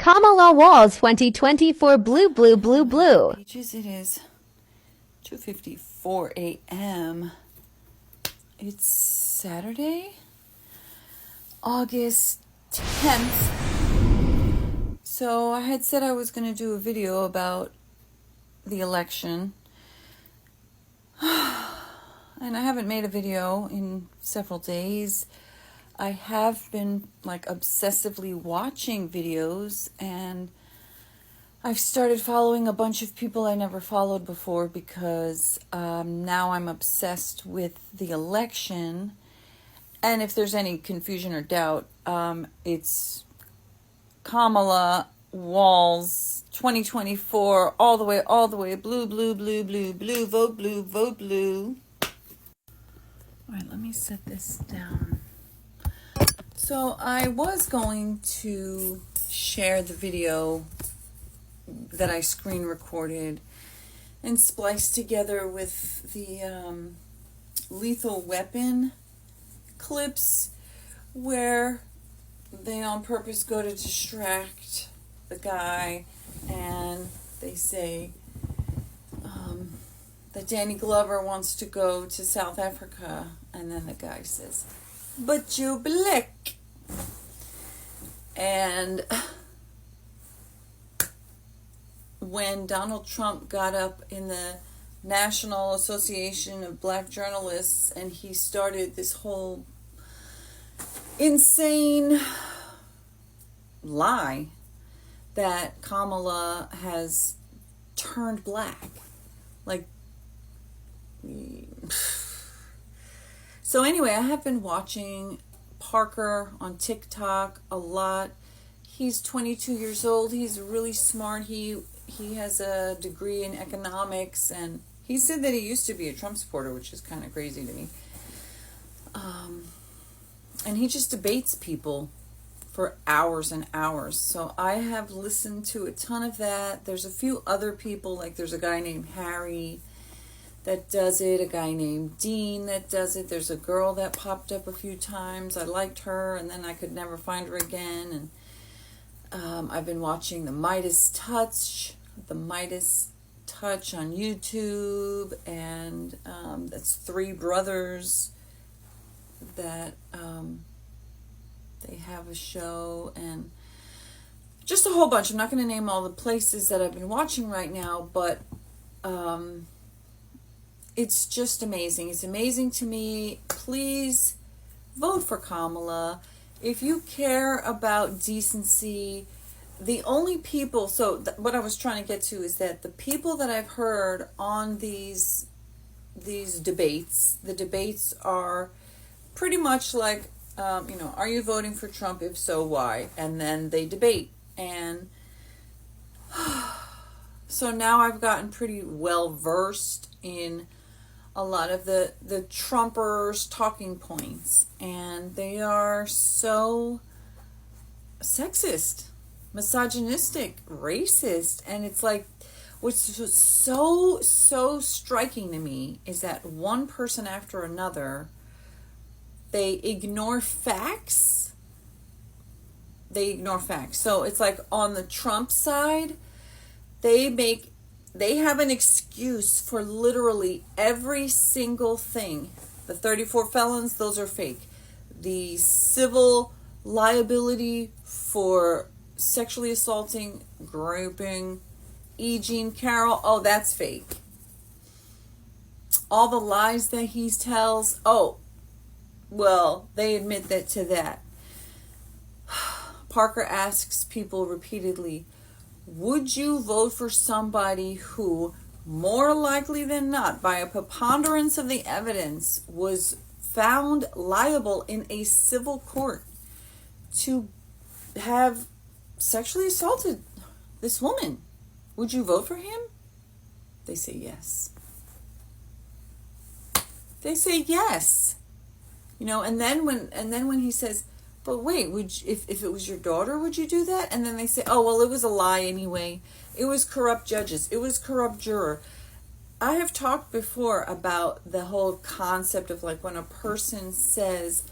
Kamala Walz 2024 blue, blue, blue, blue. Peaches, it is 2:54 a.m. It's Saturday, August 10th. So I had said I was going to do a video about the election. And I haven't made a video in several days. I have been obsessively watching videos, and I've started following a bunch of people I never followed before because now I'm obsessed with the election. And if there's any confusion or doubt, it's Kamala Walz 2024 all the way blue, blue, blue, blue, blue, vote blue, vote blue. All right, let me set this down. So I was going to share the video that I screen recorded and spliced together with the Lethal Weapon clips where they on purpose go to distract the guy, and they say that Danny Glover wants to go to South Africa, and then the guy says, "But you black." And when Donald Trump got up in the National Association of Black Journalists and he started this whole insane lie that Kamala has turned black. So anyway, I have been watching Parker on TikTok a lot. He's 22 years old. He's really smart. He has a degree in economics, and he said that he used to be a Trump supporter, which is kind of crazy to me. And he just debates people for hours and hours. So I have listened to a ton of that. There's a few other people, there's a guy named Harry that does it, a guy named Dean that does it. There's a girl that popped up a few times. I liked her, and then I could never find her again. And I've been watching the Meidas Touch on YouTube, and that's three brothers that they have a show, and just a whole bunch. I'm not going to name all the places that I've been watching right now, but it's just amazing. It's amazing to me. Please vote for Kamala. If you care about decency, the only people, what I was trying to get to is that the people that I've heard on these debates, the debates are pretty much are you voting for Trump? If so, why? And then they debate. And so now I've gotten pretty well versed in a lot of the Trumpers' talking points, and they are so sexist, misogynistic, racist, and it's what's so striking to me is that one person after another, they ignore facts. So it's on the Trump side, they have an excuse for literally every single thing. The 34 felons, those are fake. The civil liability for sexually assaulting, groping, E. Jean Carroll, oh, that's fake. All the lies that he tells, oh, well, they admit to that. Parker asks people repeatedly, would you vote for somebody who, more likely than not, by a preponderance of the evidence, was found liable in a civil court to have sexually assaulted this woman? Would you vote for him? They say yes. They say yes. And then when he says, but wait, if it was your daughter, would you do that? And then they say, oh, well, it was a lie anyway. It was corrupt judges. It was corrupt juror. I have talked before about the whole concept of when a person says,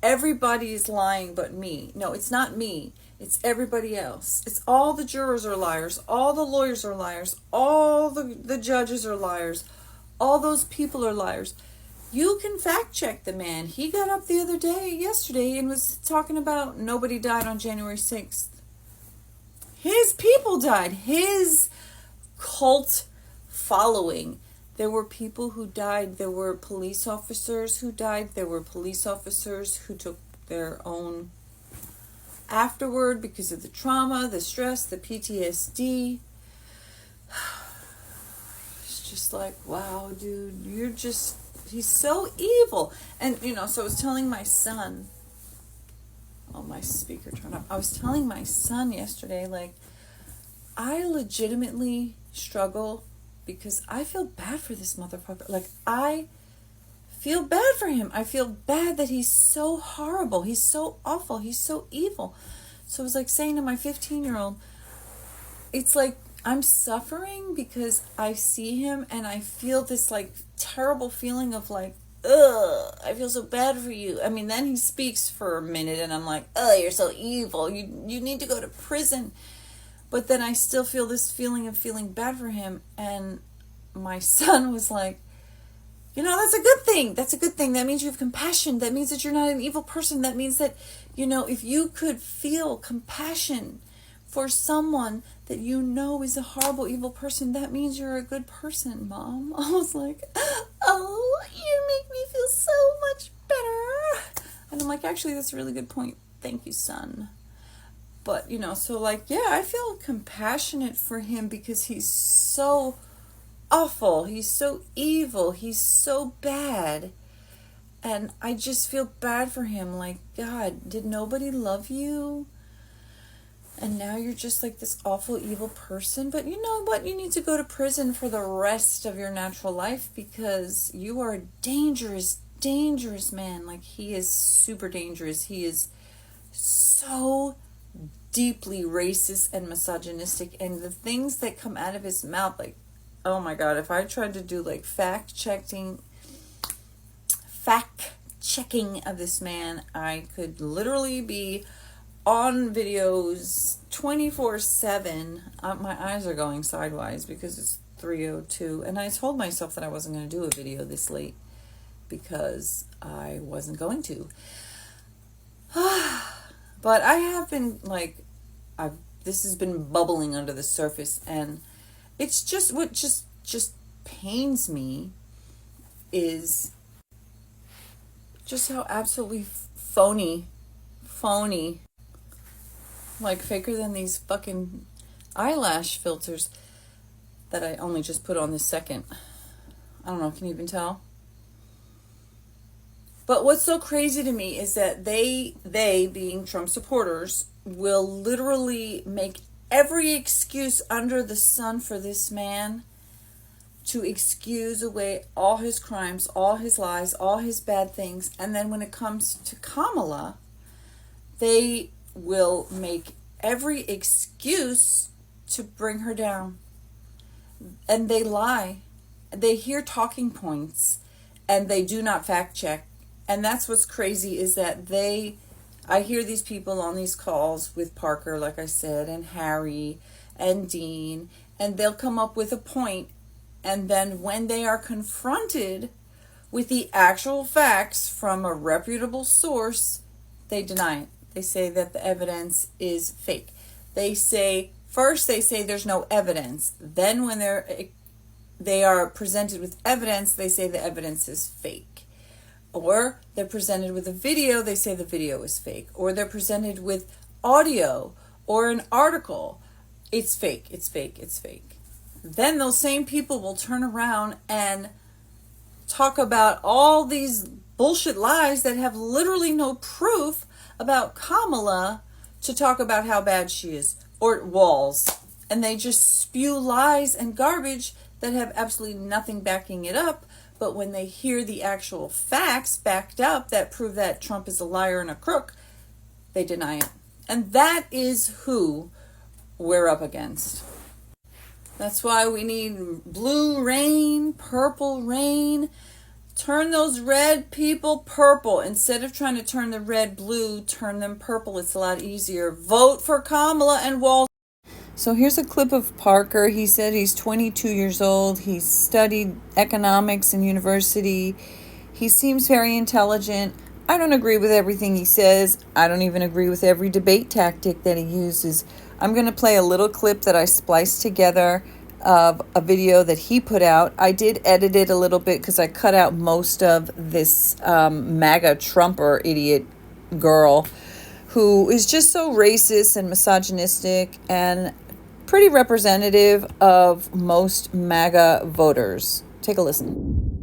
everybody is lying but me. No, it's not me. It's everybody else. It's all the jurors are liars. All the lawyers are liars. All the judges are liars. All those people are liars. You can fact check the man. He got up yesterday, and was talking about nobody died on January 6th. His people died. His cult following. There were people who died. There were police officers who died. There were police officers who took their own afterward because of the trauma, the stress, the PTSD. It's just like, wow, dude, he's so evil. And, so I was telling my son, oh, my speaker turned up. I was telling my son yesterday, like, I legitimately struggle because I feel bad for this motherfucker. Like, I feel bad for him. I feel bad that he's so horrible. He's so awful. He's so evil. So I was like saying to my 15-year-old, it's like I'm suffering because I see him and I feel this like terrible feeling of like, ugh, I feel so bad for you. I mean, then he speaks for a minute and I'm like, oh, you're so evil. You need to go to prison. But then I still feel this feeling of feeling bad for him. And my son was like, that's a good thing. That's a good thing. That means you have compassion. That means that you're not an evil person. That means that, if you could feel compassion for someone that is a horrible, evil person, that means you're a good person, Mom. I was like, oh, you make me feel so much better. And I'm like, actually, that's a really good point. Thank you, son. But, so like, yeah, I feel compassionate for him because he's so awful. He's so evil. He's so bad. And I just feel bad for him. Like, God, did nobody love you? And now you're just like this awful, evil person. But you know what? You need to go to prison for the rest of your natural life because you are a dangerous, dangerous man. Like, he is super dangerous. He is so deeply racist and misogynistic. And the things that come out of his mouth, like, oh my God, if I tried to do like fact checking of this man, I could literally be on videos 24/7. My eyes are going sideways because it's 3:02, and I told myself that I wasn't going to do a video this late because I wasn't going to. But I have been like, this has been bubbling under the surface, and it's just what just pains me is just how absolutely phony, like faker than these fucking eyelash filters that I only just put on this second. I don't know, can you even tell? But what's so crazy to me is that they being Trump supporters will literally make every excuse under the sun for this man to excuse away all his crimes, all his lies, all his bad things. And then when it comes to Kamala, they will make every excuse to bring her down. And they lie. They hear talking points and they do not fact check. And that's what's crazy is that I hear these people on these calls with Parker, like I said, and Harry and Dean, and they'll come up with a point, and then when they are confronted with the actual facts from a reputable source, they deny it. They say that the evidence is fake. First they say there's no evidence. Then when they are presented with evidence, they say the evidence is fake. Or they're presented with a video, they say the video is fake. Or they're presented with audio or an article. It's fake, it's fake, it's fake. Then those same people will turn around and talk about all these bullshit lies that have literally no proof about Kamala to talk about how bad she is. Or Walz. And they just spew lies and garbage that have absolutely nothing backing it up. But when they hear the actual facts backed up that prove that Trump is a liar and a crook, they deny it. And that is who we're up against. That's why we need blue rain, purple rain, Turn those red people purple. Instead of trying to turn the red blue, turn them purple. It's a lot easier. Vote for Kamala and Walt. So here's a clip of Parker. He said he's 22 years old. He's studied economics in university. He seems very intelligent. I don't agree with everything he says. I don't even agree with every debate tactic that he uses. I'm going to play a little clip that I spliced together of a video that he put out. I did edit it a little bit because I cut out most of this MAGA Trumper idiot girl who is just so racist and misogynistic and pretty representative of most MAGA voters. Take a listen.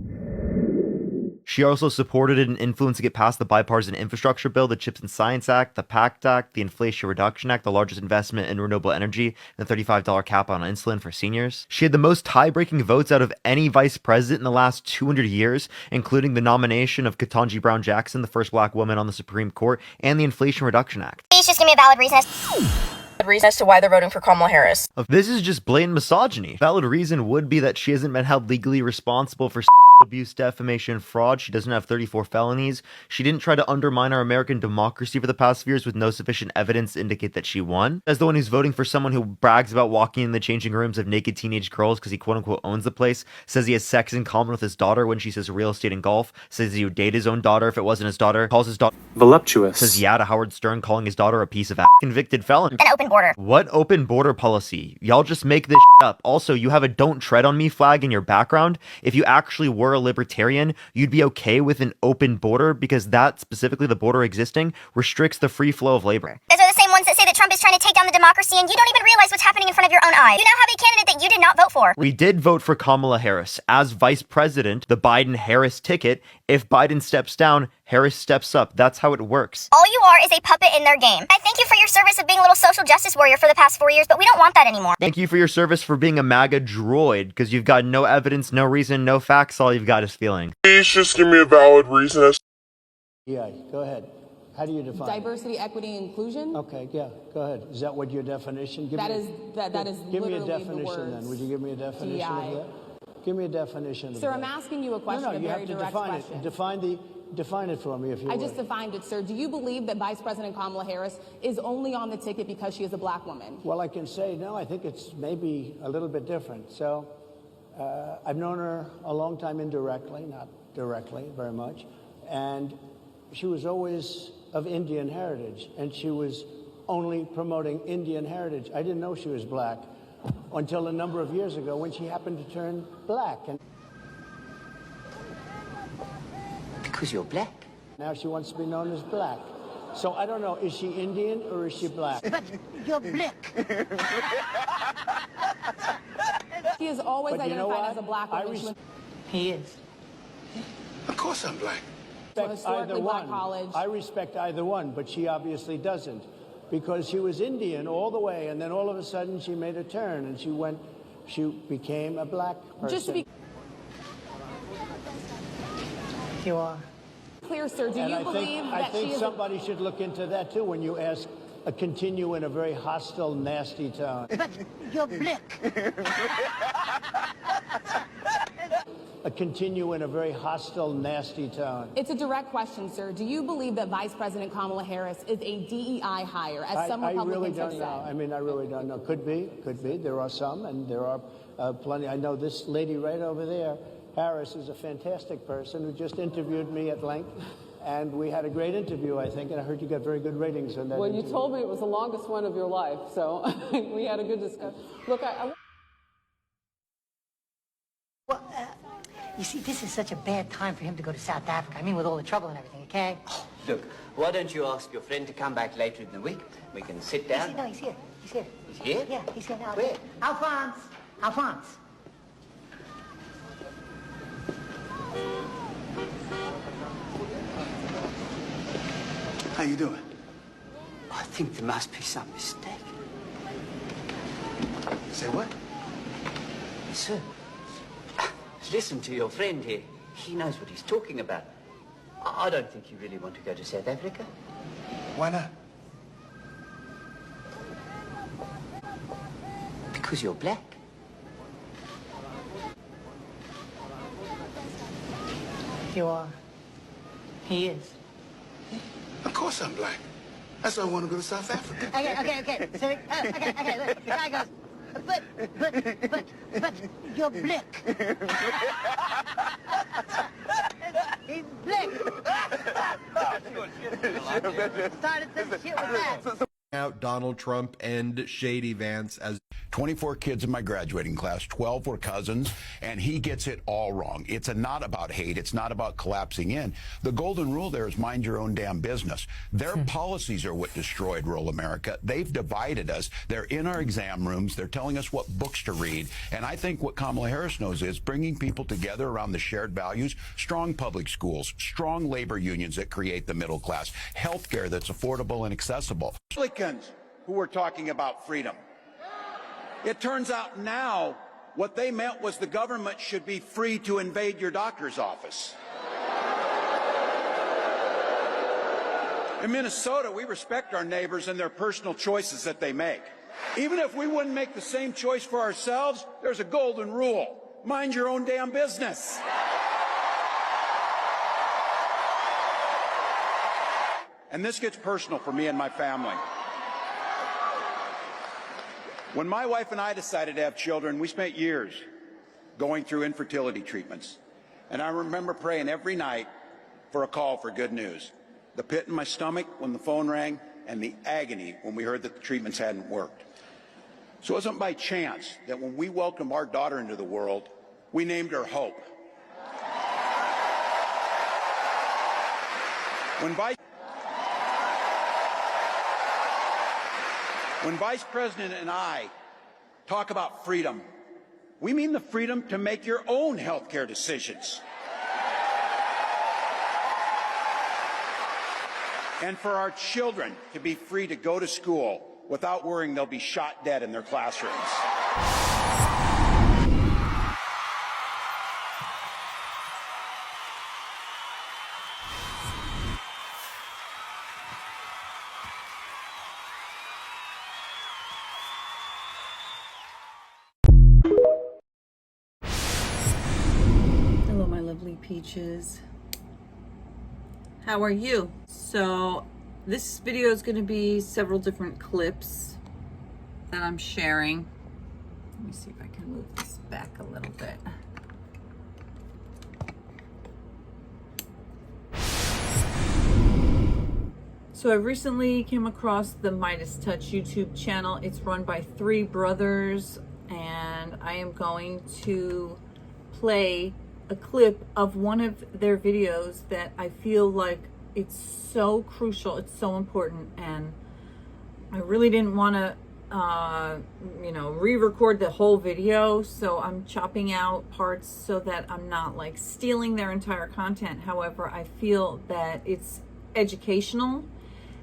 She also supported and influenced to get passed the bipartisan infrastructure bill, the CHIPS and Science Act, the PACT Act, the Inflation Reduction Act, the largest investment in renewable energy, and the $35 cap on insulin for seniors. She had the most tie-breaking votes out of any vice president in the last 200 years, including the nomination of Ketanji Brown Jackson, the first black woman on the Supreme Court, and the Inflation Reduction Act. Please just give me a valid reason as to why they're voting for Kamala Harris. This is just blatant misogyny. Valid reason would be that she hasn't been held legally responsible for abuse, defamation, fraud. She doesn't have 34 felonies. She didn't try to undermine our American democracy for the past few years with no sufficient evidence to indicate that she won. As the one who's voting for someone who brags about walking in the changing rooms of naked teenage girls because he quote-unquote owns the place, says he has sex in common with his daughter when she says real estate and golf, says he would date his own daughter if it wasn't his daughter, calls his daughter voluptuous, says yeah to Howard Stern, calling his daughter a piece of convicted felon. An open border. What open border policy? Y'all just make this up. Also, you have a don't tread on me flag in your background. If you actually were a libertarian, you'd be okay with an open border because that, specifically the border existing, restricts the free flow of labor. Those are the same ones that say that Trump is trying to take down the democracy and you don't even realize what's happening in front of your own eyes. You now have a candidate that you did not vote for. We did vote for Kamala Harris. As vice president, the Biden-Harris ticket, if Biden steps down, Harris steps up. That's how it works. All you are is a puppet in their game. I thank you for your service of being a little social justice warrior for the past 4 years, but we don't want that anymore. Thank you for your service for being a MAGA droid, because you've got no evidence, no reason, no facts. All you've got is feeling. Please just give me a valid reason. Yeah, go ahead. How do you define diversity, equity, and inclusion? Okay, yeah, go ahead. Is that what your definition? That is give me a literally definition the words then. Would you give me a definition DI. of that? Give me a definition of Sir, that. I'm asking you a question, No, a you very have to direct define question. it. Define it for me if you I would. just defined it, sir. Do you believe that Vice President Kamala Harris is only on the ticket because she is a black woman? Well, I can say no. I think it's maybe a little bit different. So I've known her a long time indirectly, not directly very much, and she was always of Indian heritage, and she was only promoting Indian heritage. I didn't know she was black until a number of years ago when she happened to turn black. And because you're black. Now she wants to be known as black. So I don't know, is she Indian or is she black? But you're black. She has always But you know identified what? as a black woman. He is. Of course I'm black. Historically black college. I respect either one, but she obviously doesn't, because she was Indian all the way, and then all of a sudden she made a turn and she became a black person. Just to be You are. clear, sir, do And you believe I that think she is somebody should look into that too when you ask continue in a very hostile, nasty tone. But you're black. Continue in a very hostile, nasty tone. It's a direct question, sir. Do you believe that Vice President Kamala Harris is a DEI hire, as some I Republicans really have don't said? know. I mean, I really don't know. Could be. There are some, and there are plenty. I know this lady right over there, Harris, is a fantastic person who just interviewed me at length, and we had a great interview, I think, and I heard you got very good ratings on that Well, interview. you told me it was the longest one of your life, so we had a good discussion. Look, Well, you see, this is such a bad time for him to go to South Africa. I mean, with all the trouble and everything, okay? Look, why don't you ask your friend to come back later in the week? We can sit down. No, he's here. He's here. He's here? Yeah, he's here now. Where? Alphonse! Alphonse! How you doing? I think there must be some mistake. Say what? Sir, listen to your friend here. He knows what he's talking about. I don't think you really want to go to South Africa. Why not? Because you're black. You are. He is. Of course I'm black. That's why I want to go to South Africa. Okay. So, okay, look, the guy goes, but you're black. He's black. Started some shit with that. Out Donald Trump and Shady Vance as 24 kids in my graduating class, 12 were cousins, and he gets it all wrong. It's not about hate. It's not about collapsing in. The golden rule there is mind your own damn business. Their policies are what destroyed rural America. They've divided us. They're in our exam rooms. They're telling us what books to read. And I think what Kamala Harris knows is bringing people together around the shared values, strong public schools, strong labor unions that create the middle class, health care that's affordable and accessible. Republicans who were talking about freedom. It turns out now what they meant was the government should be free to invade your doctor's office. In Minnesota, we respect our neighbors and their personal choices that they make. Even if we wouldn't make the same choice for ourselves, there's a golden rule. Mind your own damn business. And this gets personal for me and my family. When my wife and I decided to have children, we spent years going through infertility treatments. And I remember praying every night for a call for good news. The pit in my stomach when the phone rang, and the agony when we heard that the treatments hadn't worked. So it wasn't by chance that when we welcomed our daughter into the world, we named her Hope. When Vice President and I talk about freedom, we mean the freedom to make your own health care decisions. And for our children to be free to go to school without worrying they'll be shot dead in their classrooms. Hello, my lovely peaches. How are you? So this video is going to be several different clips that I'm sharing. Let me see if I can move this back a little bit. So I recently came across the Meidas Touch YouTube channel. It's run by 3 brothers, and I am going to play a clip of one of their videos that I feel like it's so crucial, it's so important, and I really didn't want to re-record the whole video, so I'm chopping out parts so that I'm not like stealing their entire content. However, I feel that it's educational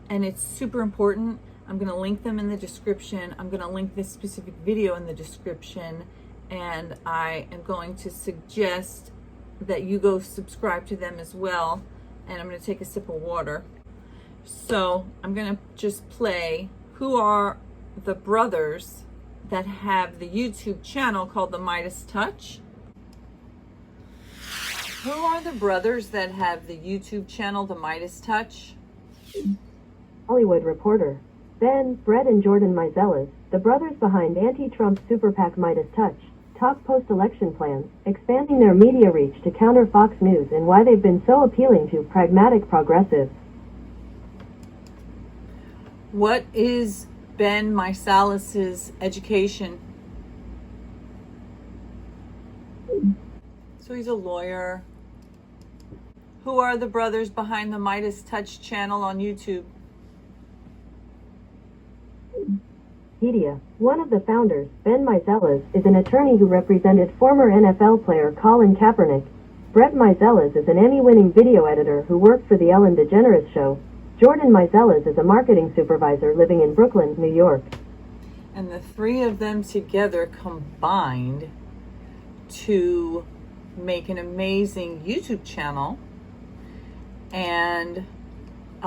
and it's super important. I'm going to link them in the description. I'm going to link this specific video in the description, and I am going to suggest that you go subscribe to them as well. And I'm going to take a sip of water. So I'm going to just play who are the brothers that have the YouTube channel called the Meidas Touch. Who are the brothers that have the YouTube channel the Meidas Touch? Hollywood Reporter. Ben, Brett, and Jordan Meiselas, the brothers behind anti-Trump super PAC Meidas Touch, talk post-election plans, expanding their media reach to counter Fox News, and why they've been so appealing to pragmatic progressives. What is Ben Meiselas' education? So he's a lawyer. Who are the brothers behind the Meidas Touch channel on YouTube? Media. One of the founders, Ben Meiselas, is an attorney who represented former NFL player Colin Kaepernick. Brett Meiselas is an Emmy-winning video editor who worked for The Ellen DeGeneres Show. Jordan Meiselas is a marketing supervisor living in Brooklyn, New York. And the 3 of them together combined to make an amazing YouTube channel. And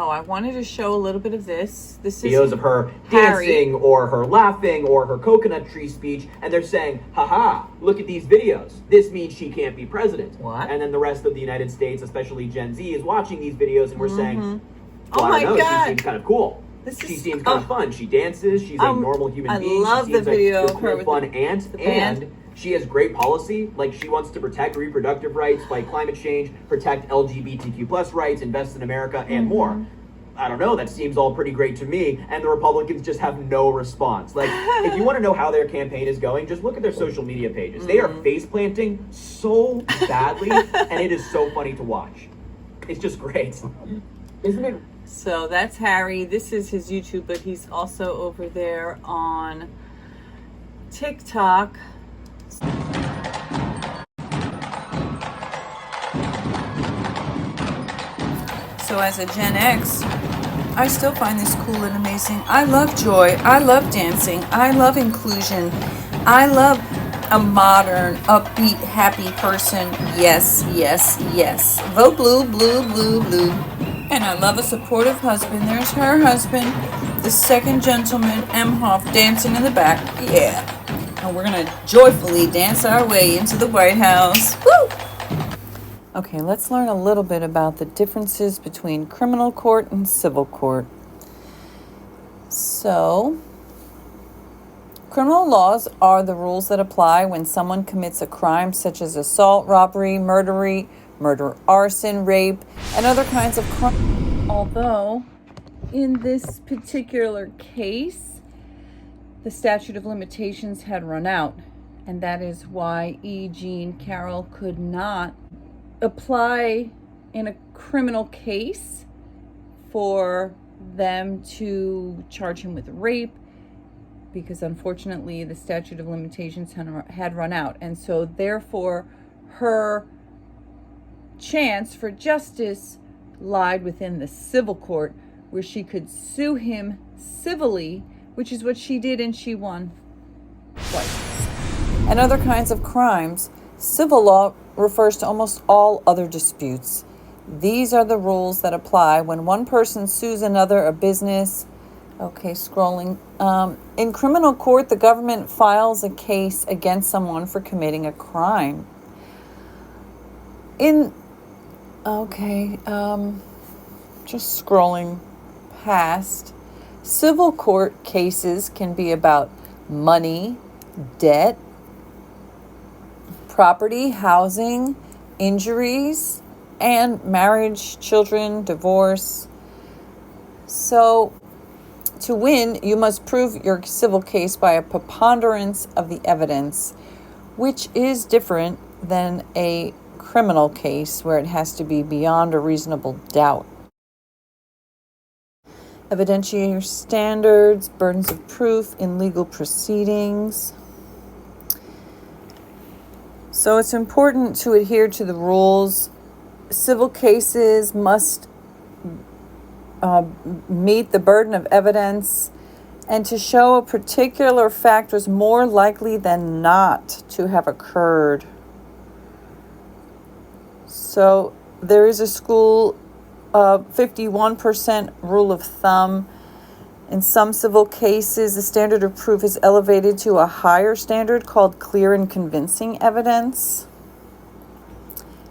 Oh, I wanted to show a little bit of this. This is videos of her dancing or her laughing or her coconut tree speech, and they're saying, haha, look at these videos. This means she can't be president. What? And then the rest of the United States, especially Gen Z, is watching these videos and we're saying, well, oh I my don't know, God. she seems kind of cool. She seems kind of fun. She dances. She's a normal human being. I love she the seems video like of a her cool, with fun the aunt, band. and she has great policy. Like, she wants to protect reproductive rights, fight climate change, protect LGBTQ plus rights, invest in America, and more. I don't know, that seems all pretty great to me, and the Republicans just have no response. Like, if you want to know how their campaign is going, just look at their social media pages. They are face planting so badly, and it is so funny to watch. It's just great. Isn't it? So that's Harry. This is his YouTube, but he's also over there on TikTok. So as a Gen X, I still find this cool and amazing. I love joy. I love dancing. I love inclusion. I love a modern, upbeat, happy person. Yes, yes, yes. Vote blue, blue, blue, blue. And I love a supportive husband. There's her husband, the second gentleman, M. Hoff, dancing in the back. Yeah. And we're going to joyfully dance our way into the White House. Woo! Okay, let's learn a little bit about the differences between criminal court and civil court. So, criminal laws are the rules that apply when someone commits a crime such as assault, robbery, murder, arson, rape, and other kinds of crime. Although, in this particular case, the statute of limitations had run out, and that is why E. Jean Carroll could not apply in a criminal case for them to charge him with rape, because unfortunately the statute of limitations had run out, and so therefore her chance for justice lied within the civil court, where she could sue him civilly, which is what she did, and she won twice. And other kinds of crimes. Civil law refers to almost all other disputes. These are the rules that apply when one person sues another, a business. Okay, scrolling. In criminal court, the government files a case against someone for committing a crime. Just scrolling past. Civil court cases can be about money, debt, property, housing, injuries, and marriage, children, divorce. So, to win, you must prove your civil case by a preponderance of the evidence, which is different than a criminal case where it has to be beyond a reasonable doubt. Evidentiary standards, burdens of proof in legal proceedings. So it's important to adhere to the rules. Civil cases must meet the burden of evidence, and to show a particular fact was more likely than not to have occurred. So there is a school of 51% rule of thumb. In some civil cases, the standard of proof is elevated to a higher standard called clear and convincing evidence.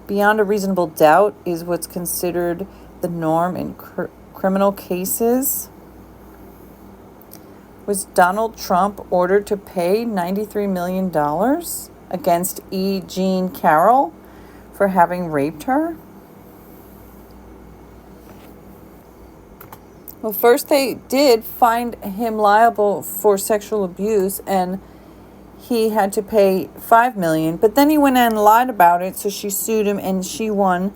Beyond a reasonable doubt is what's considered the norm in criminal cases. Was Donald Trump ordered to pay $93 million against E. Jean Carroll for having raped her? Well, first they did find him liable for sexual abuse, and he had to pay $5 million. But then he went and lied about it, so she sued him, and she won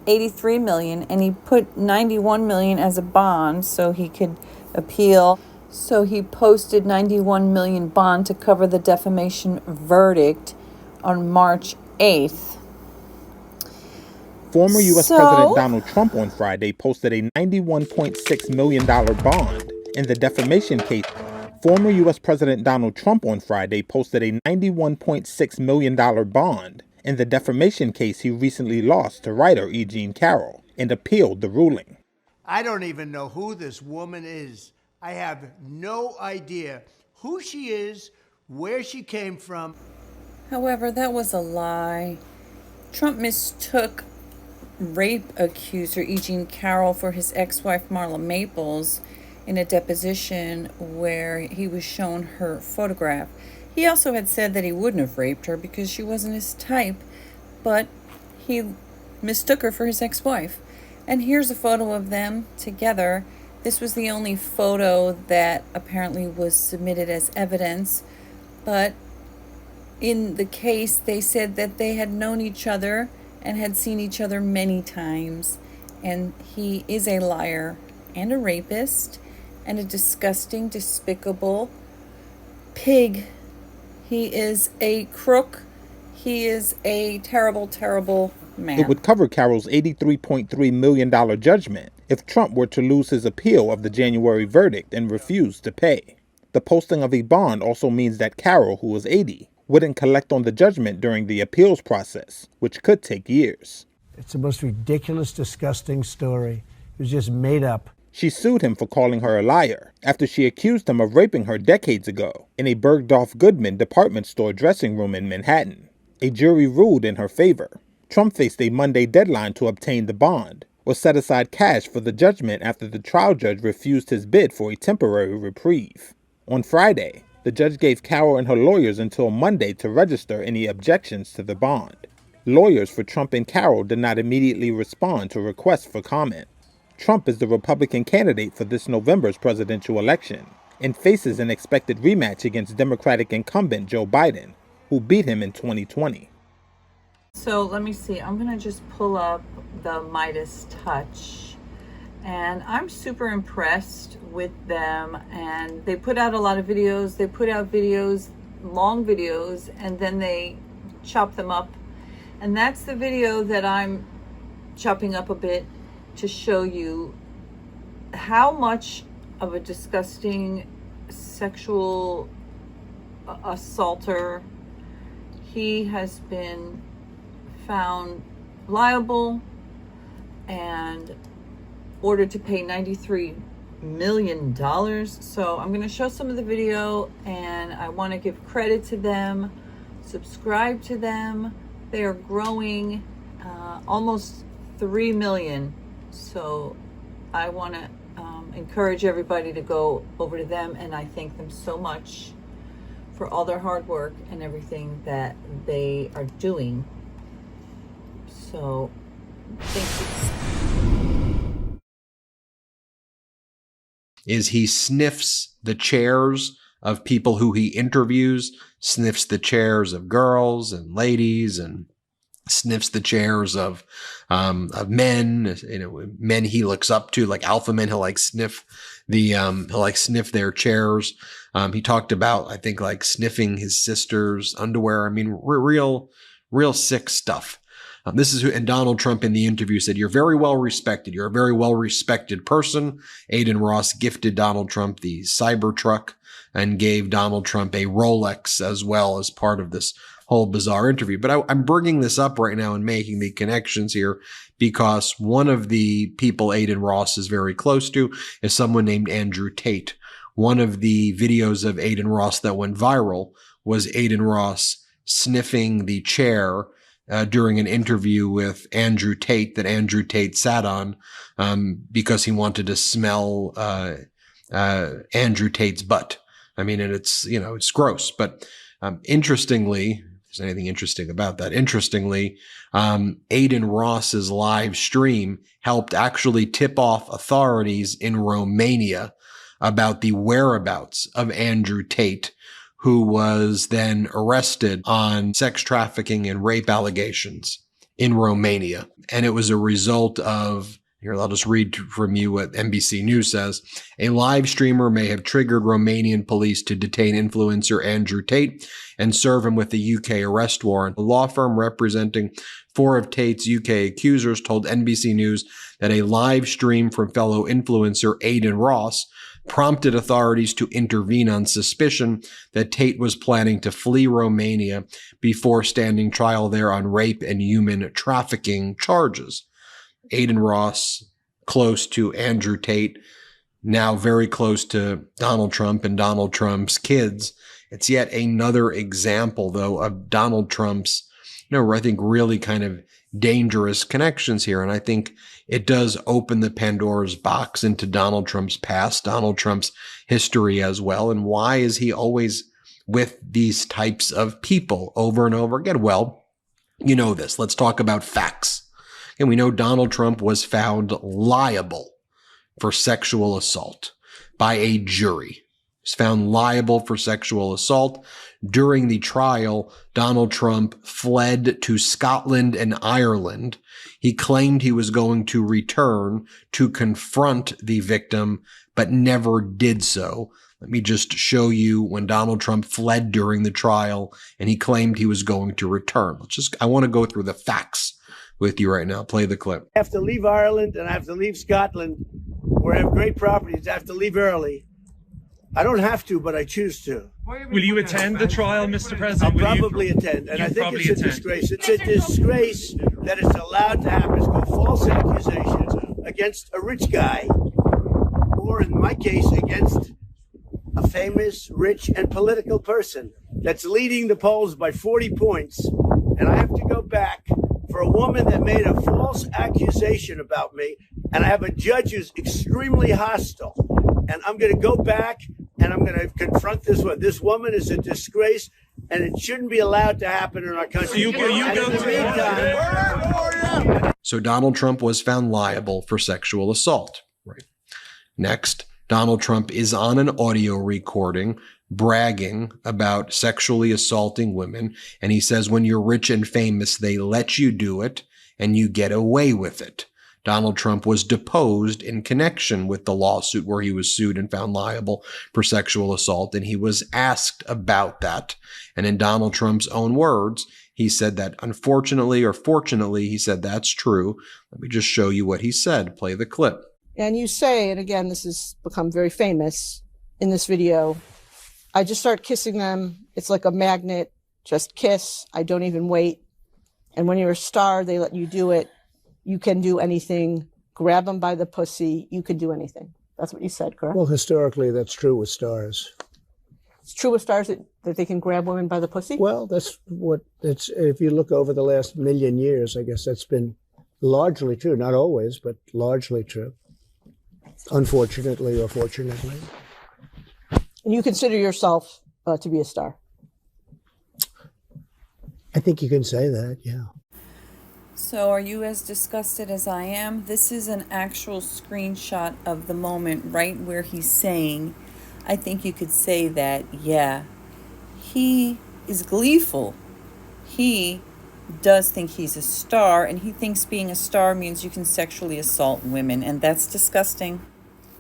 $83 million, and he put $91 million as a bond so he could appeal. So he posted $91 million bond to cover the defamation verdict on March 8th. Former U.S. President Donald Trump on Friday posted a $91.6 million bond in the defamation case. Former U.S. President Donald Trump on Friday posted a $91.6 million bond in the defamation case he recently lost to writer E. Jean Carroll and appealed the ruling. I don't even know who this woman is. I have no idea who she is, where she came from. However, that was a lie. Trump mistook rape accuser E. Jean Carroll for his ex-wife Marla Maples in a deposition where he was shown her photograph. He also had said that he wouldn't have raped her because she wasn't his type, but he mistook her for his ex-wife. And here's a photo of them together. This was the only photo that apparently was submitted as evidence, but in the case they said that they had known each other and had seen each other many times, and he is a liar and a rapist and a disgusting, despicable pig. He is a crook. He is a terrible, terrible man. It would cover Carroll's $83.3 million judgment if Trump were to lose his appeal of the January verdict and refuse to pay. The posting of a bond also means that Carroll, who was 80, wouldn't collect on the judgment during the appeals process, which could take years. It's the most ridiculous, disgusting story. It was just made up. She sued him for calling her a liar after she accused him of raping her decades ago in a Bergdorf Goodman department store dressing room in Manhattan. A jury ruled in her favor. Trump faced a Monday deadline to obtain the bond or set aside cash for the judgment after the trial judge refused his bid for a temporary reprieve. On Friday, the judge gave Carroll and her lawyers until Monday to register any objections to the bond. Lawyers for Trump and Carroll did not immediately respond to requests for comment. Trump is the Republican candidate for this November's presidential election and faces an expected rematch against Democratic incumbent Joe Biden, who beat him in 2020. So let me see. I'm going to just pull up the Meidas Touch. And I'm super impressed with them. And they put out a lot of videos. They put out videos, long videos, and then they chop them up. And that's the video that I'm chopping up a bit to show you how much of a disgusting sexual assaulter he has been found liable and ordered to pay $93 million. So I'm going to show some of the video, and I want to give credit to them, subscribe to them. They are growing almost 3 million. So I want to encourage everybody to go over to them, and I thank them so much for all their hard work and everything that they are doing. So thank you. Is he sniffs the chairs of people who he interviews, sniffs the chairs of girls and ladies, and sniffs the chairs of men, men he looks up to, like alpha men. He'll sniff their chairs. He talked about, I think, sniffing his sister's underwear. I mean, real sick stuff. This is who, and Donald Trump in the interview said, "You're very well respected. You're a very well respected person." Adin Ross gifted Donald Trump the Cybertruck and gave Donald Trump a Rolex as well as part of this whole bizarre interview. But I'm bringing this up right now and making the connections here because one of the people Adin Ross is very close to is someone named Andrew Tate. One of the videos of Adin Ross that went viral was Adin Ross sniffing the chair during an interview with Andrew Tate that Andrew Tate sat on because he wanted to smell Andrew Tate's butt. I mean, and it's gross. But interestingly, if there's anything interesting about that, Adin Ross's live stream helped actually tip off authorities in Romania about the whereabouts of Andrew Tate, who was then arrested on sex trafficking and rape allegations in Romania. And it was a result of, here, I'll just read from you what NBC News says. A live streamer may have triggered Romanian police to detain influencer Andrew Tate and serve him with a UK arrest warrant. A law firm representing 4 of Tate's UK accusers told NBC News that a live stream from fellow influencer Adin Ross prompted authorities to intervene on suspicion that Tate was planning to flee Romania before standing trial there on rape and human trafficking charges. Adin Ross close to Andrew Tate, now very close to Donald Trump and Donald Trump's kids. It's yet another example, though, of Donald Trump's, I think really kind of dangerous connections here. And I think it does open the Pandora's box into Donald Trump's past, Donald Trump's history as well. And why is he always with these types of people over and over again? Well, you know this. Let's talk about facts. And we know Donald Trump was found liable for sexual assault by a jury. He's found liable for sexual assault. During the trial, Donald Trump fled to Scotland and Ireland. He claimed he was going to return to confront the victim, but never did so. Let me just show you when Donald Trump fled during the trial and he claimed he was going to return. I want to go through the facts with you right now. Play the clip. I have to leave Ireland and I have to leave Scotland, where I have great properties. I have to leave early. I don't have to, but I choose to. Will you attend the trial, Mr. President? I'll probably attend, and I think it's a disgrace. It's a disgrace that it's allowed to happen. It's called false accusations against a rich guy, or in my case, against a famous, rich, and political person that's leading the polls by 40 points. And I have to go back for a woman that made a false accusation about me, and I have a judge who's extremely hostile. And I'm going to go back and I'm going to confront this one. This woman is a disgrace, and it shouldn't be allowed to happen in our country. So Donald Trump was found liable for sexual assault. Right. Next, Donald Trump is on an audio recording bragging about sexually assaulting women. And he says, when you're rich and famous, they let you do it and you get away with it. Donald Trump was deposed in connection with the lawsuit where he was sued and found liable for sexual assault. And he was asked about that. And in Donald Trump's own words, he said that unfortunately or fortunately, he said that's true. Let me just show you what he said. Play the clip. And you say, and again, this has become very famous in this video, I just start kissing them. It's like a magnet, just kiss. I don't even wait. And when you're a star, they let you do it. You can do anything. Grab them by the pussy. You can do anything. That's what you said, correct? Well, historically, that's true with stars. It's true with stars that they can grab women by the pussy? Well, that's what it's, if you look over the last million years, I guess that's been largely true. Not always, but largely true. Unfortunately or fortunately. And you consider yourself to be a star? I think you can say that, yeah. So are you as disgusted as I am? This is an actual screenshot of the moment right where he's saying, I think you could say that, yeah, he is gleeful. He does think he's a star, and he thinks being a star means you can sexually assault women, and that's disgusting,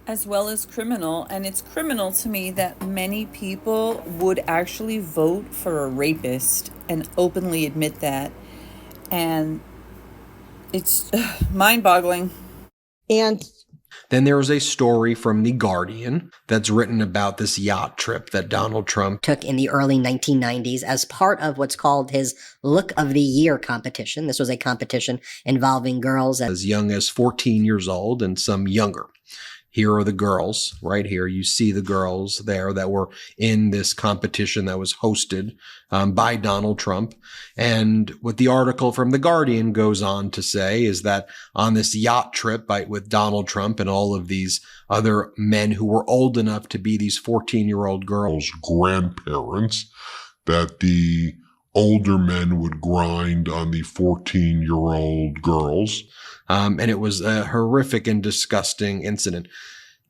as well as criminal. And it's criminal to me that many people would actually vote for a rapist and openly admit that. And it's mind-boggling. And then there was a story from The Guardian that's written about this yacht trip that Donald Trump took in the early 1990s as part of what's called his Look of the Year competition. This was a competition involving girls as young as 14 years old and some younger. Here are the girls right here. You see the girls there that were in this competition that was hosted by Donald Trump. And what the article from The Guardian goes on to say is that on this yacht trip with Donald Trump and all of these other men who were old enough to be these 14-year-old girls' grandparents, that the older men would grind on the 14-year-old girls. And it was a horrific and disgusting incident.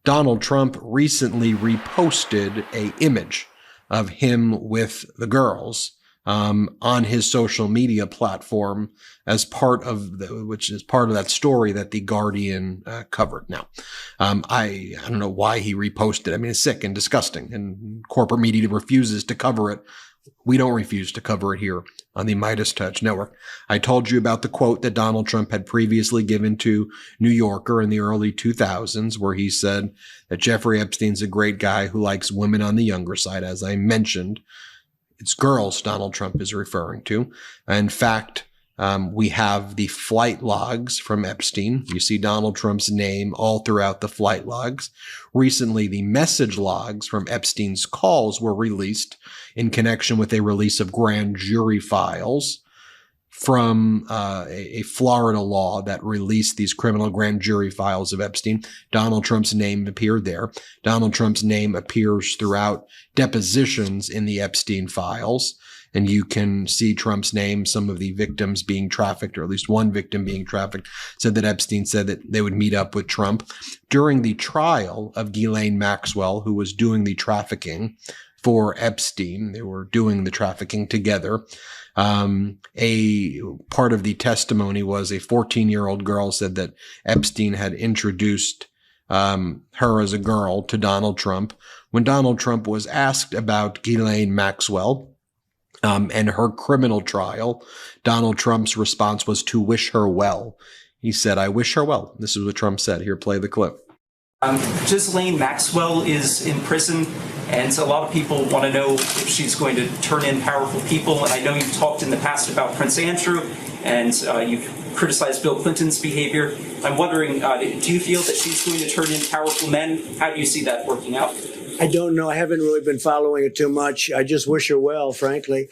Donald Trump recently reposted an image of him with the girls on his social media platform as part of which is part of that story that The Guardian covered. Now, I don't know why he reposted. I mean, it's sick and disgusting, and corporate media refuses to cover it. We don't refuse to cover it here on the Meidas Touch network. I told you about the quote that Donald Trump had previously given to New Yorker in the early 2000s, where he said that Jeffrey Epstein's a great guy who likes women on the younger side. As I mentioned, it's girls Donald Trump is referring to. In fact, We have the flight logs from Epstein. You see Donald Trump's name all throughout the flight logs. Recently, the message logs from Epstein's calls were released in connection with a release of grand jury files from a Florida law that released these criminal grand jury files of Epstein. Donald Trump's name appeared there. Donald Trump's name appears throughout depositions in the Epstein files. And you can see Trump's name, some of the victims being trafficked, or at least one victim being trafficked, said that Epstein said that they would meet up with Trump. During the trial of Ghislaine Maxwell, who was doing the trafficking for Epstein, they were doing the trafficking together. A part of the testimony was a 14-year-old girl said that Epstein had introduced her as a girl to Donald Trump. When Donald Trump was asked about Ghislaine Maxwell and her criminal trial, Donald Trump's response was to wish her well. He said, "I wish her well." This is what Trump said. Here, play the clip. Ghislaine Maxwell is in prison, and so a lot of people want to know if she's going to turn in powerful people. And I know you've talked in the past about Prince Andrew, and you've criticized Bill Clinton's behavior. I'm wondering, do you feel that she's going to turn in powerful men? How do you see that working out? I don't know. I haven't really been following it too much. I just wish her well, frankly.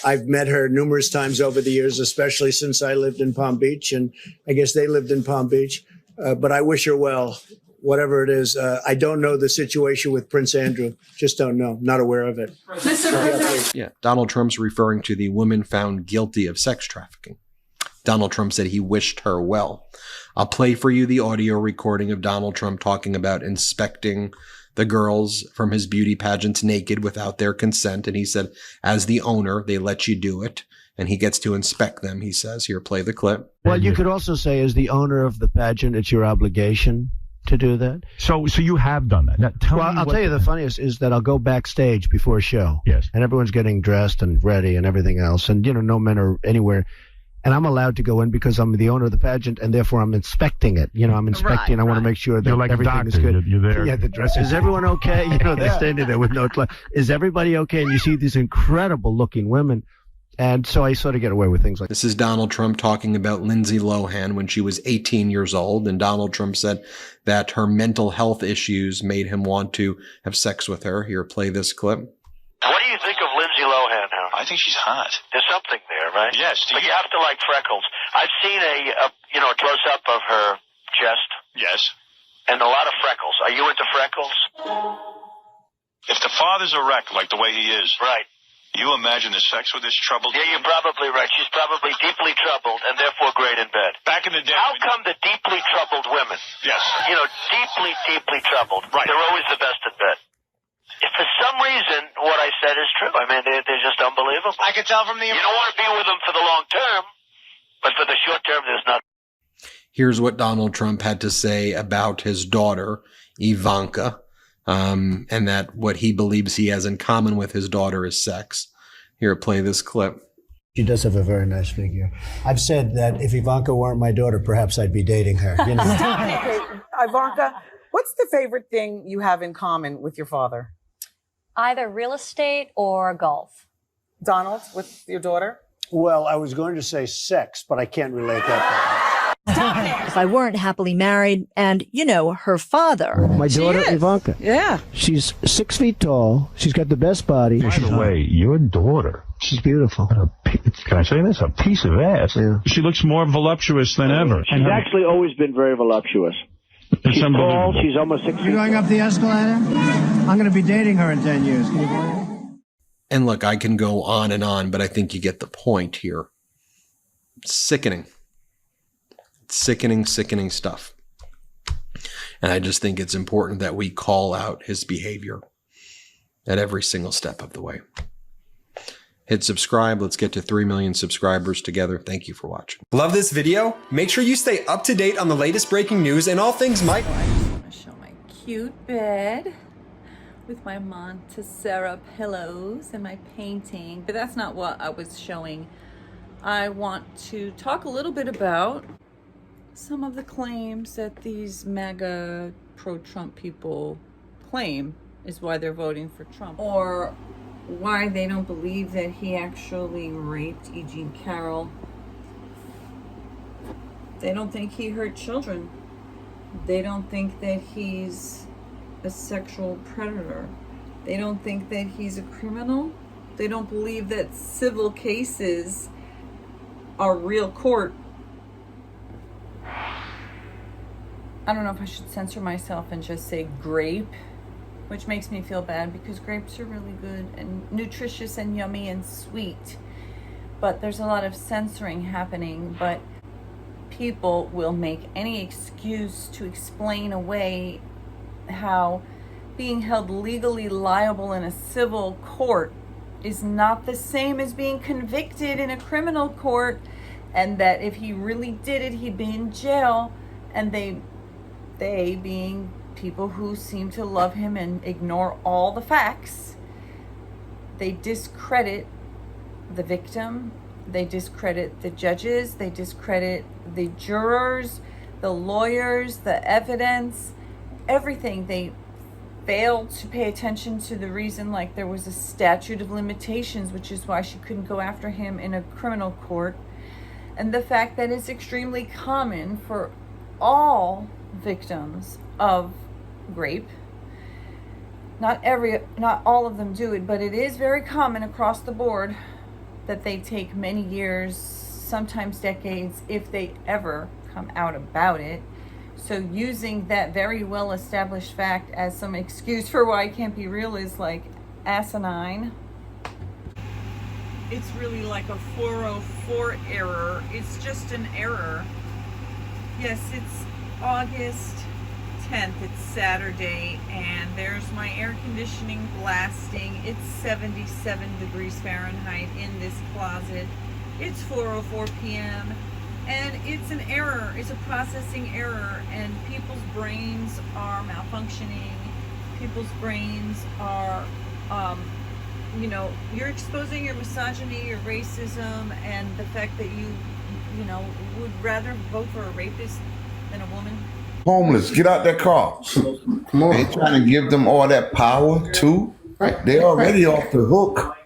I've met her numerous times over the years, especially since I lived in Palm Beach, and I guess they lived in Palm Beach. But I wish her well. Whatever it is, I don't know the situation with Prince Andrew. Just don't know. Not aware of it. Yeah, Donald Trump's referring to the woman found guilty of sex trafficking. Donald Trump said he wished her well. I'll play for you the audio recording of Donald Trump talking about inspecting the girls from his beauty pageants naked without their consent. And he said, as the owner, they let you do it. And he gets to inspect them, he says. Here, play the clip. Well, you could also say, as the owner of the pageant, it's your obligation to do that. So you have done that. Now, I'll tell you the funniest is that I'll go backstage before a show. Yes. And everyone's getting dressed and ready and everything else. And, no men are anywhere. And I'm allowed to go in because I'm the owner of the pageant, and therefore I'm inspecting it. I'm inspecting. I want to make sure that You're like everything a is doctor. good. You're there. Yeah, the dress. Is everyone okay? They're standing there with no clothes. Is everybody okay? And you see these incredible looking women. And so I sort of get away with things like this. Is Donald Trump talking about Lindsay Lohan when she was 18 years old. And Donald Trump said that her mental health issues made him want to have sex with her. Here, play this clip. What do you think of Lindsay Lohan now? I think she's hot. There's something there, right? Yes. But you have to like freckles. I've seen a close-up of her chest. Yes. And a lot of freckles. Are you into freckles? If the father's a wreck like the way he is. Right. You imagine the sex with this troubled... Yeah, you're probably right. She's probably deeply troubled and therefore great in bed. Back in the day... How come the deeply troubled women... Yes. Deeply troubled. Right. They're always the best in bed. If for some reason what I said is true, I mean, they're just unbelievable. I can tell from the... You don't want to be with them for the long term, but for the short term, there's nothing. Here's what Donald Trump had to say about his daughter, Ivanka. And that what he believes he has in common with his daughter is sex. Here, play this clip. She does have a very nice figure. I've said that if Ivanka weren't my daughter, perhaps I'd be dating her. Okay, Ivanka, what's the favorite thing you have in common with your father? Either real estate or golf. Donald, with your daughter? Well, I was going to say sex, but I can't relate that. If I weren't happily married and, her father. My daughter, Ivanka. Yeah. She's 6 feet tall. She's got the best body. By the way, your daughter. She's beautiful. Can I say this? A piece of ass. Yeah. She looks more voluptuous than ever. She's actually always been very voluptuous. She's tall. She's almost 6 feet. You're going up the escalator? I'm going to be dating her in 10 years. Can you believe it? And look, I can go on and on, but I think you get the point here. Sickening. Sickening stuff. And I just think it's important that we call out his behavior at every single step of the way. Hit subscribe. Let's get to 3 million subscribers together. Thank you for watching. Love this video? Make sure you stay up to date on the latest breaking news and all things Mike. I just want to show my cute bed with my Montessori pillows and my painting, but that's not what I was showing. I want to talk a little bit about some of the claims that these MAGA pro-Trump people claim is why they're voting for Trump, or why they don't believe that he actually raped E. Jean Carroll, They don't think he hurt children. They don't think that he's a sexual predator. They don't think that he's a criminal. They don't believe that civil cases are real court. I don't know if I should censor myself and just say grape, which makes me feel bad because grapes are really good and nutritious and yummy and sweet. But there's a lot of censoring happening, but people will make any excuse to explain away how being held legally liable in a civil court is not the same as being convicted in a criminal court, and that if he really did it, he'd be in jail. And they being people who seem to love him and ignore all the facts, they discredit the victim, they discredit the judges, they discredit the jurors, the lawyers, the evidence, everything. They failed to pay attention to the reason, like there was a statute of limitations, which is why she couldn't go after him in a criminal court, and the fact that it's extremely common for all victims of rape. Not all of them do it, but it is very common across the board that they take many years, sometimes decades, if they ever come out about it. So using that very well established fact as some excuse for why it can't be real is like asinine. It's really like a 404 error. It's just an error. Yes, it's August 10th, it's Saturday, and there's my air conditioning blasting. It's 77 degrees Fahrenheit in this closet. It's 4:04 p.m. and it's an error. It's a processing error, and people's brains are malfunctioning. People's brains are, you're exposing your misogyny, your racism, and the fact that you would rather vote for a rapist than a woman. Homeless, get out that car. Come on. They trying to give them all that power too. Right. They already off the hook.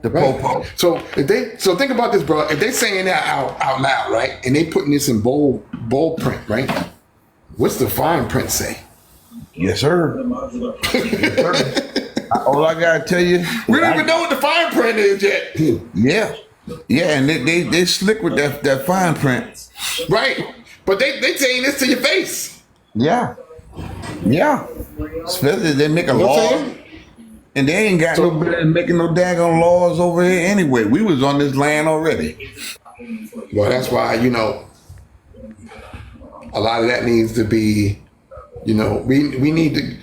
The popo. So think about this, bro. If they saying that out loud, right, and they putting this in bold print, right? What's the fine print say? Yes, sir. Yes, sir. All I gotta tell you, we don't even know what the fine print is yet. Yeah, and they slick with that fine print, right? But they saying this to your face. Yeah. Especially they make a law, and they ain't got no business making no daggone laws over here anyway. We was on this land already. Well, that's why a lot of that needs to be, we need to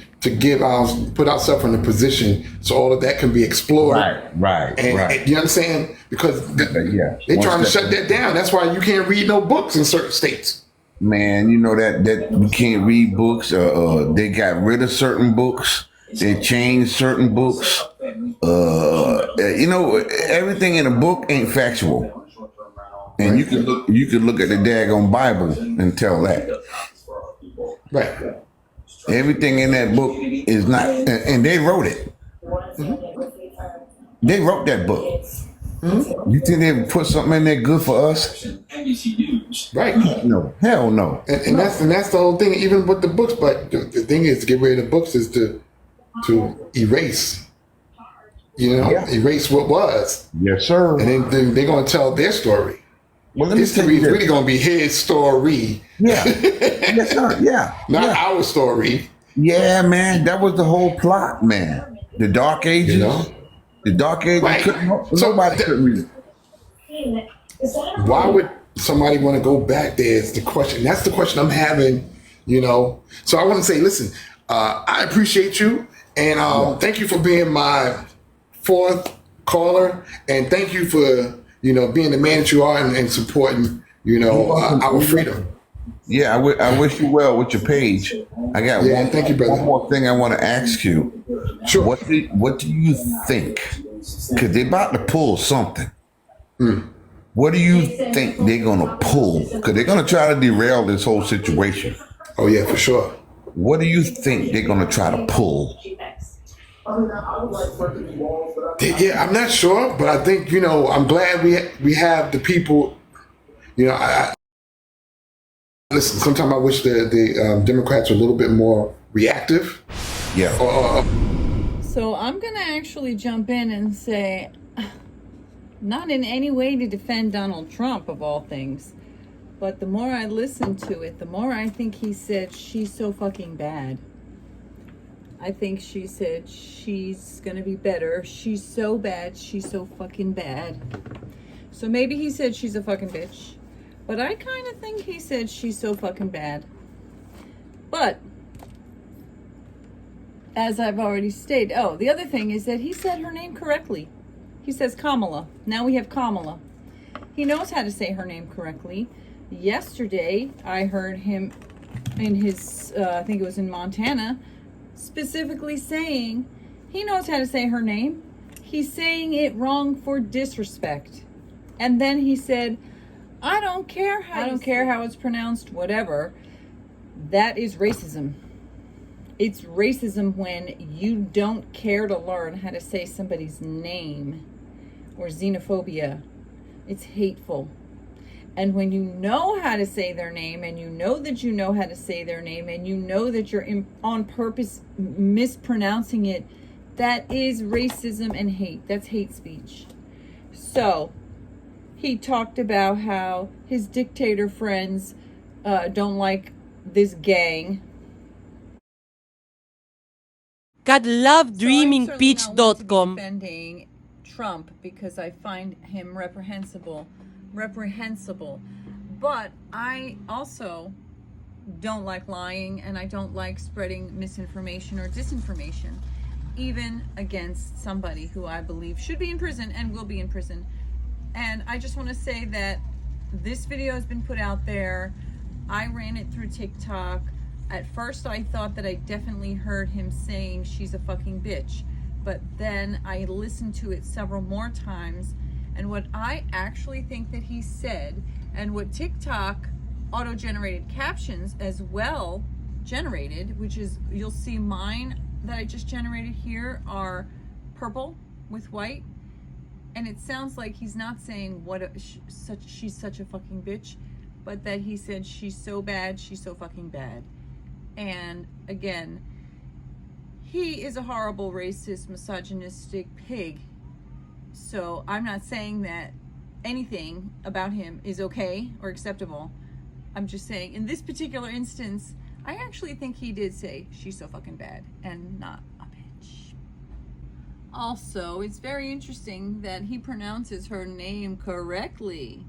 put ourselves in a position so all of that can be explored. Right. And you understand? Because they're trying to shut that down. That's why you can't read no books in certain states. Man, you know that you can't read books. They got rid of certain books. They changed certain books. Everything in a book ain't factual. And you could look at the daggone Bible and tell that. Right. Everything in that book is not, and they wrote it. They wrote that book. You think they would put something in there good for us? Right. No. Hell no. And that's the whole thing, even with the books. But the thing is, to get rid of the books is to erase. Erase what was. Yes, sir. And then they're going to tell their story. Well, history is really going to be his story. Yeah. Yes, sir. Yeah. Not our story. Yeah, man. That was the whole plot, man. The Dark Ages. The Dark Ages. Right. Nobody couldn't read it. Why would somebody want to go back there is the question. That's the question I'm having, So I want to say, listen, I appreciate you. And thank you for being my fourth caller. And thank you for, being the man that you are and supporting, our freedom. Yeah, I wish you well with your page. I got thank you, brother. One more thing I want to ask you. Sure. What do you think? Because they're about to pull something. What do you think they're going to pull? Because they're going to try to derail this whole situation. Oh, yeah, for sure. What do you think they're going to try to pull? Yeah, I'm not sure, but I think, I'm glad we have the people, Listen, sometimes I wish the Democrats were a little bit more reactive. Yeah. So I'm going to actually jump in and say, not in any way to defend Donald Trump of all things, but the more I listen to it, the more I think he said she's so fucking bad. I think she said she's going to be better. She's so bad. She's so fucking bad. So maybe he said she's a fucking bitch. But I kind of think he said she's so fucking bad. But, as I've already stated, the other thing is that he said her name correctly. He says Kamala. Now we have Kamala. He knows how to say her name correctly. Yesterday, I heard him in his, I think it was in Montana, specifically saying he knows how to say her name. He's saying it wrong for disrespect. And then he said, I don't care how it's pronounced, whatever. That is racism. It's racism when you don't care to learn how to say somebody's name, or xenophobia. It's hateful. And when you know how to say their name, and you know that you know how to say their name, and you know that you're on purpose mispronouncing it, that is racism and hate. That's hate speech. So he talked about how his dictator friends don't like this gang. God love dreamingpeach.com. Defending Trump because I find him reprehensible. But I also don't like lying, and I don't like spreading misinformation or disinformation, even against somebody who I believe should be in prison and will be in prison. And I just want to say that this video has been put out there. I ran it through TikTok. At first I thought that I definitely heard him saying she's a fucking bitch, but then I listened to it several more times, and what I actually think that he said, and what TikTok auto-generated captions as well generated, which is, you'll see mine that I just generated here are purple with white, and it sounds like he's not saying she's such a fucking bitch, but that he said she's so bad, she's so fucking bad. And again, he is a horrible, racist, misogynistic pig. So I'm not saying that anything about him is okay or acceptable. I'm just saying, in this particular instance, I actually think he did say she's so fucking bad and not a bitch. Also, it's very interesting that he pronounces her name correctly.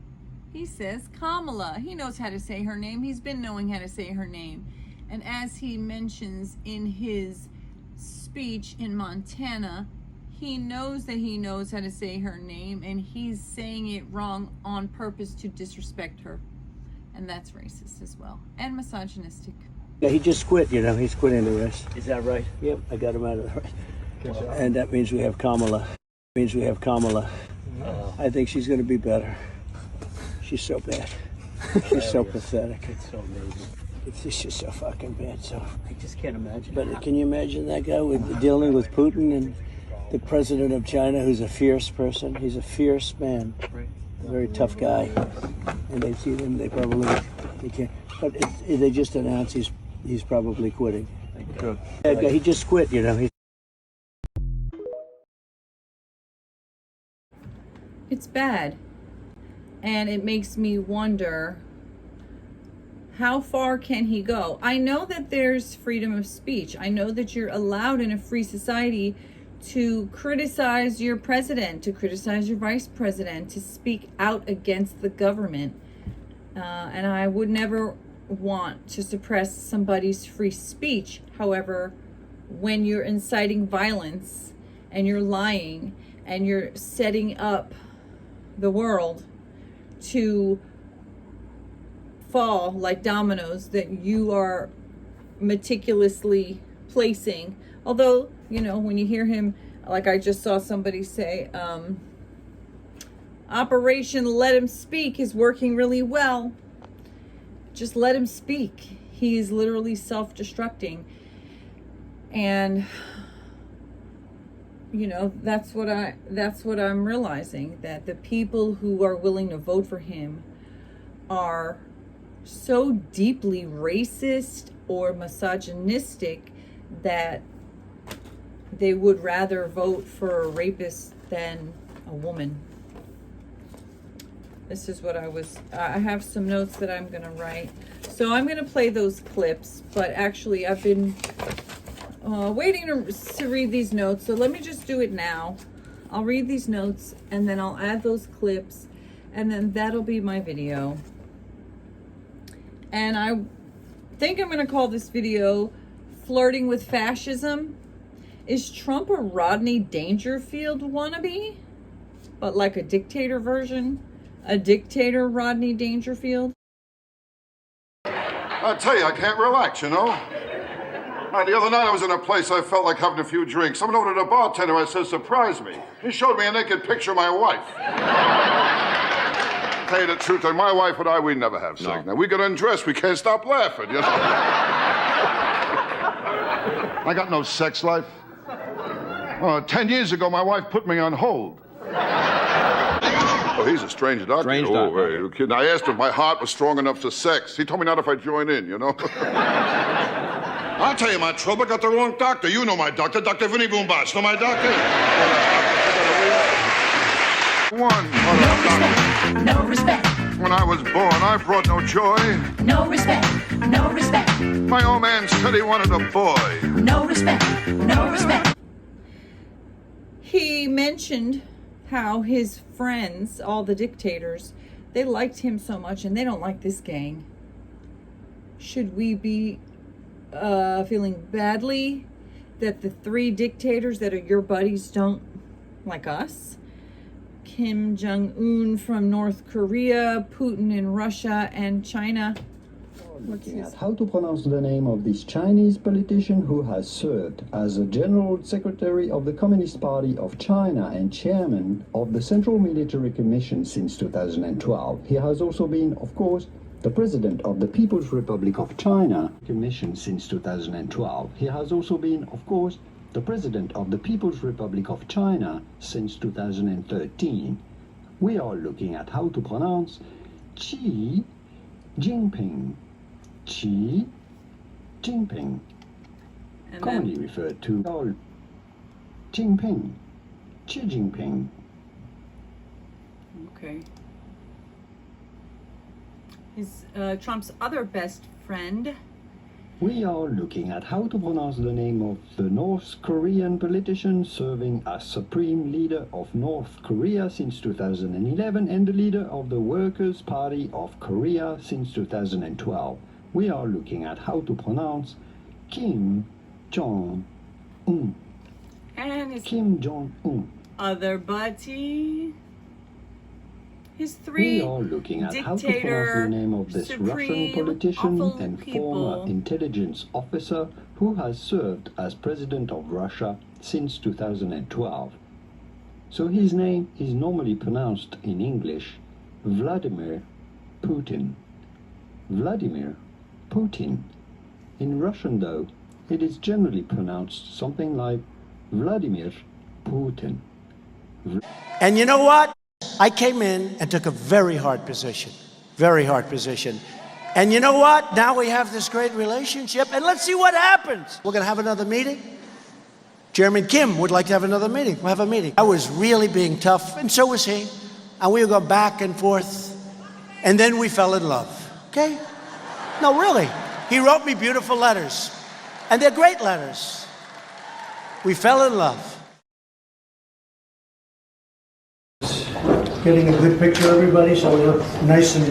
He says Kamala. He knows how to say her name. He's been knowing how to say her name. And as he mentions in his speech in Montana, he knows that he knows how to say her name, and he's saying it wrong on purpose to disrespect her. And that's racist as well, and misogynistic. Yeah, he just quit, he's quitting the race. Is that right? Yep, I got him out of the race. And that means we have Kamala. I think she's going to be better. She's so bad. She's so pathetic. It's so amazing. It's just so fucking bad. So I just can't imagine. But can you imagine that guy dealing with Putin and the president of China, who's a fierce person? He's a fierce man, a very tough guy. And they see him, they can't. But they just announced he's probably quitting. Sure. That guy, he just quit. It's bad, and it makes me wonder, how far can he go? I know that there's freedom of speech. I know that you're allowed in a free society to criticize your president, to criticize your vice president, to speak out against the government. And I would never want to suppress somebody's free speech. However, when you're inciting violence and you're lying and you're setting up the world to fall like dominoes that you are meticulously placing, although, when you hear him, like I just saw somebody say, Operation Let Him Speak is working really well. Just let him speak. He is literally self-destructing. And that's what I'm realizing, that the people who are willing to vote for him are so deeply racist or misogynistic that they would rather vote for a rapist than a woman. This is what I have some notes that I'm gonna write. So I'm gonna play those clips, but actually I've been waiting to read these notes. So let me just do it now. I'll read these notes and then I'll add those clips and then that'll be my video. And I think I'm gonna call this video Flirting with Fascism. Is Trump a Rodney Dangerfield wannabe? But like a dictator version? A dictator Rodney Dangerfield? I tell you, I can't relax, you know? The other night I was in a place I felt like having a few drinks. Someone ordered a bartender, I said, surprise me. He showed me a naked picture of my wife. Tell you the truth, my wife and I, we never have sex. Now, we get undressed, we can't stop laughing, you know? I got no sex life. 10 years ago, my wife put me on hold. Oh, he's a strange doctor. Strange doctor. Hey, you kidding? I asked if my heart was strong enough for sex. He told me not if I join in, you know? I'll tell you my trouble. I got the wrong doctor. You know my doctor, Dr. Vinny Boombas. Know my doctor? No respect. When I was born, I brought no joy. No respect. No respect. My old man said he wanted a boy. No respect. No respect. He mentioned how his friends, all the dictators, they liked him so much and they don't like this gang. Should we be feeling badly that the 3 dictators that are your buddies don't like us? Kim Jong-un from North Korea, Putin in Russia, and China. Looking at how to pronounce the name of this Chinese politician who has served as a General Secretary of the Communist Party of China and Chairman of the Central Military Commission since 2012. He has also been, of course, the President of the People's Republic of China Commission since 2012. He has also been, of course, the President of the People's Republic of China since 2013. We are looking at how to pronounce Xi Jinping. Xi Jinping, commonly referred to as Jinping, Xi Jinping. Okay. His Trump's other best friend. We are looking at how to pronounce the name of the North Korean politician serving as Supreme Leader of North Korea since 2011 and the leader of the Workers' Party of Korea since 2012. We are looking at how to pronounce Kim Jong-un. And his Kim Jong-un. other buddy. His 3 We are looking at how to pronounce the name of this Russian politician and former intelligence officer who has served as President of Russia since 2012. So his name is normally pronounced in English Vladimir Putin. Vladimir Putin. In Russian, though, it is generally pronounced something like Vladimir Putin. And you know what? I came in and took a very hard position. Very hard position. And you know what? Now we have this great relationship, and let's see what happens. We're going to have another meeting. Chairman Kim would like to have another meeting. We'll have a meeting. I was really being tough, and so was he. And we would go back and forth, and then we fell in love. Okay? No, really. He wrote me beautiful letters, and they're great letters. We fell in love. Getting a good picture of everybody, so we look nice and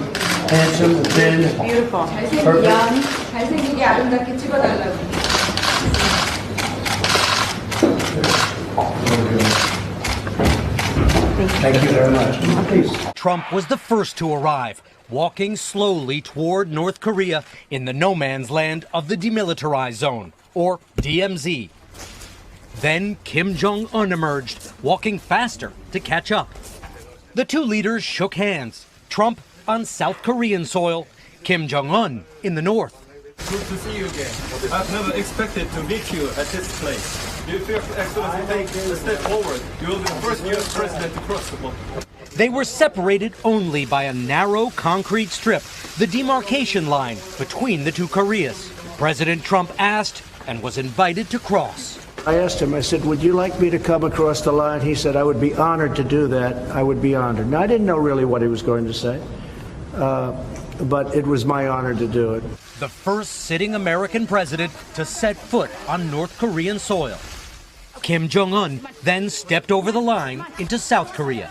handsome and thin. Beautiful. Perfect. 잘생기게 아름답게 찍어달라고. Thank you very much. Please. Trump was the first to arrive, walking slowly toward North Korea in the no man's land of the demilitarized zone, or DMZ. Then Kim Jong-un emerged, walking faster to catch up. The 2 leaders shook hands, Trump on South Korean soil, Kim Jong-un in the north. Good to see you again. I've never expected to meet you at this place. Do you feel, Excellency, take a step forward? You will be the first U.S. president to cross the border. They were separated only by a narrow concrete strip, the demarcation line between the two Koreas. President Trump asked and was invited to cross. I asked him, I said, would you like me to come across the line? He said, I would be honored to do that. I would be honored. Now, I didn't know really what he was going to say, but it was my honor to do it. The first sitting American president to set foot on North Korean soil. Kim Jong-un then stepped over the line into South Korea.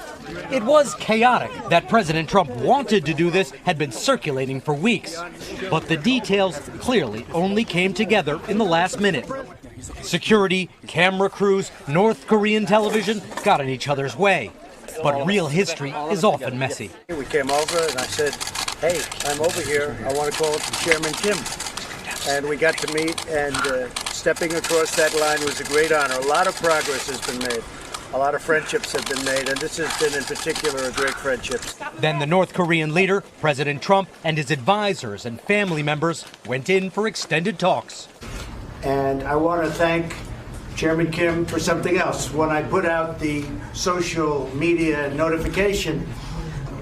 It was chaotic. That President Trump wanted to do this had been circulating for weeks. But the details clearly only came together in the last minute. Security, camera crews, North Korean television got in each other's way. But real history is often messy. We came over and I said, hey, I'm over here. I want to call Chairman Kim. And we got to meet, and stepping across that line was a great honor. A lot of progress has been made. A lot of friendships have been made, and this has been in particular a great friendship. Then the North Korean leader, President Trump, and his advisors and family members went in for extended talks. And I want to thank Chairman Kim for something else. When I put out the social media notification,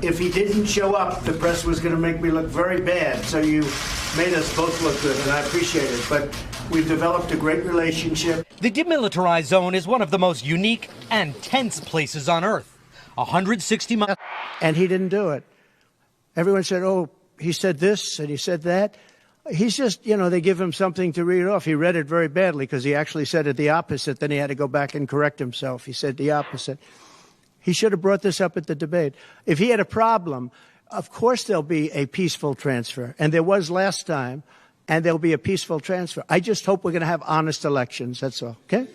if he didn't show up, the press was going to make me look very bad. So you made us both look good, and I appreciate it. But we've developed a great relationship. The demilitarized zone is one of the most unique and tense places on Earth. 160 miles. And he didn't do it. Everyone said, oh, he said this and he said that. He's just, they give him something to read off. He read it very badly because he actually said it the opposite. Then he had to go back and correct himself. He said the opposite. He should have brought this up at the debate. If he had a problem, of course there'll be a peaceful transfer. And there was last time, and there'll be a peaceful transfer. I just hope we're going to have honest elections. That's all. Okay?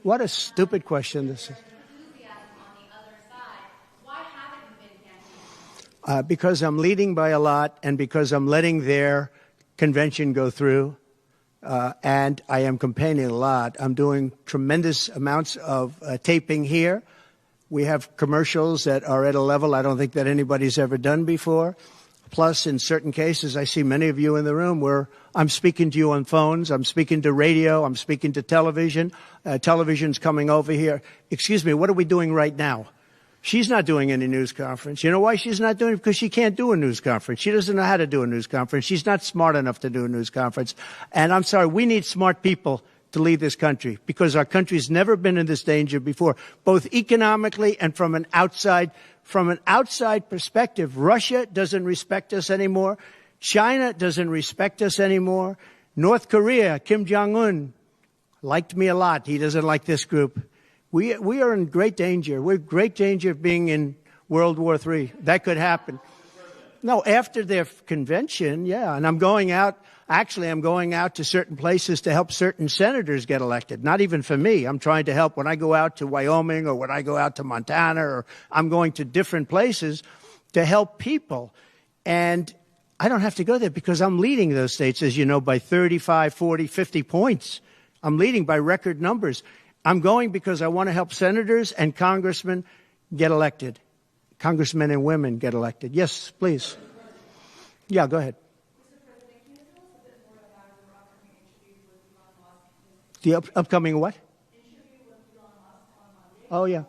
What a stupid question this is. Because I'm leading by a lot, and because I'm letting their convention go through, and I am campaigning a lot. I'm doing tremendous amounts of taping here. We have commercials that are at a level I don't think that anybody's ever done before. Plus, in certain cases, I see many of you in the room where I'm speaking to you on phones, I'm speaking to radio, I'm speaking to television. Television's coming over here. Excuse me, what are we doing right now? She's not doing any news conference. You know why she's not doing it? Because she can't do a news conference. She doesn't know how to do a news conference. She's not smart enough to do a news conference. And I'm sorry, we need smart people to lead this country because our country's never been in this danger before, both economically and from an outside perspective. Russia doesn't respect us anymore. China doesn't respect us anymore. North Korea, Kim Jong-un, liked me a lot. He doesn't like this group. We are in great danger. We're in great danger of being in World War III. That could happen. No, after their convention, yeah. And I'm going out to certain places to help certain senators get elected. Not even for me. I'm trying to help when I go out to Wyoming or when I go out to Montana, or I'm going to different places to help people. And I don't have to go there because I'm leading those states, as you know, by 35, 40, 50 points. I'm leading by record numbers. I'm going because I want to help senators and congressmen get elected. Congressmen and women get elected. Yes, please. Yeah, go ahead. The upcoming what? Oh, yeah.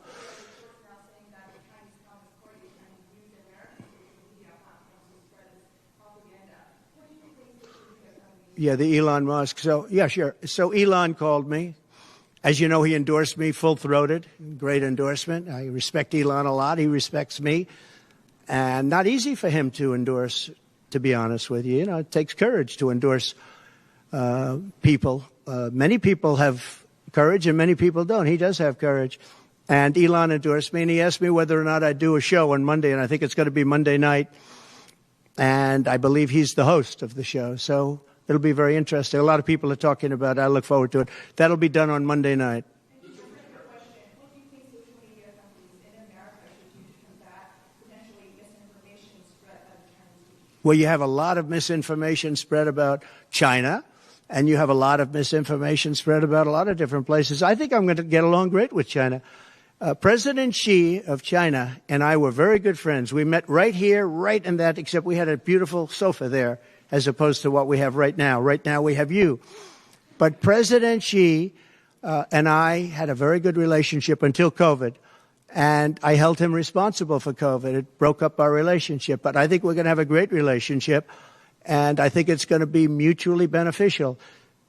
Yeah, the Elon Musk. So, yeah, sure. So Elon called me. As you know, he endorsed me full-throated. Great endorsement. I respect Elon a lot. He respects me. And not easy for him to endorse, to be honest with you. You know, it takes courage to endorse people. Many people have courage and many people don't. He does have courage. And Elon endorsed me, and he asked me whether or not I'd do a show on Monday, and I think it's going to be Monday night. And I believe he's the host of the show. So it'll be very interesting. A lot of people are talking about it. I look forward to it. That'll be done on Monday night. Well, you have a lot of misinformation spread about China, and you have a lot of misinformation spread about a lot of different places. I think I'm going to get along great with China. President Xi of China and I were very good friends. We met right here, right in that, except we had a beautiful sofa there as opposed to what we have right now. Right now we have you. But President Xi and I had a very good relationship until COVID. And I held him responsible for COVID. It broke up our relationship. But I think we're going to have a great relationship. And I think it's going to be mutually beneficial.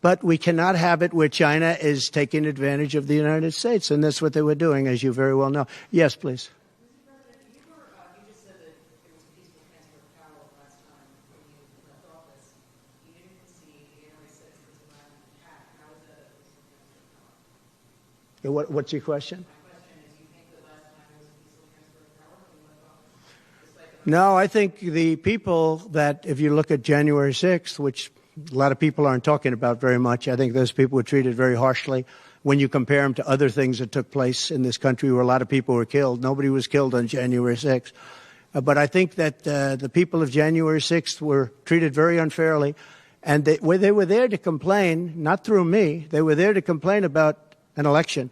But we cannot have it where China is taking advantage of the United States. And that's what they were doing, as you very well know. Yes, please. What's your question? No, I think the people that, if you look at January 6th, which a lot of people aren't talking about very much, I think those people were treated very harshly when you compare them to other things that took place in this country where a lot of people were killed. Nobody was killed on January 6th. But I think that the people of January 6th were treated very unfairly. And they were there to complain, not through me, they were there to complain about an election.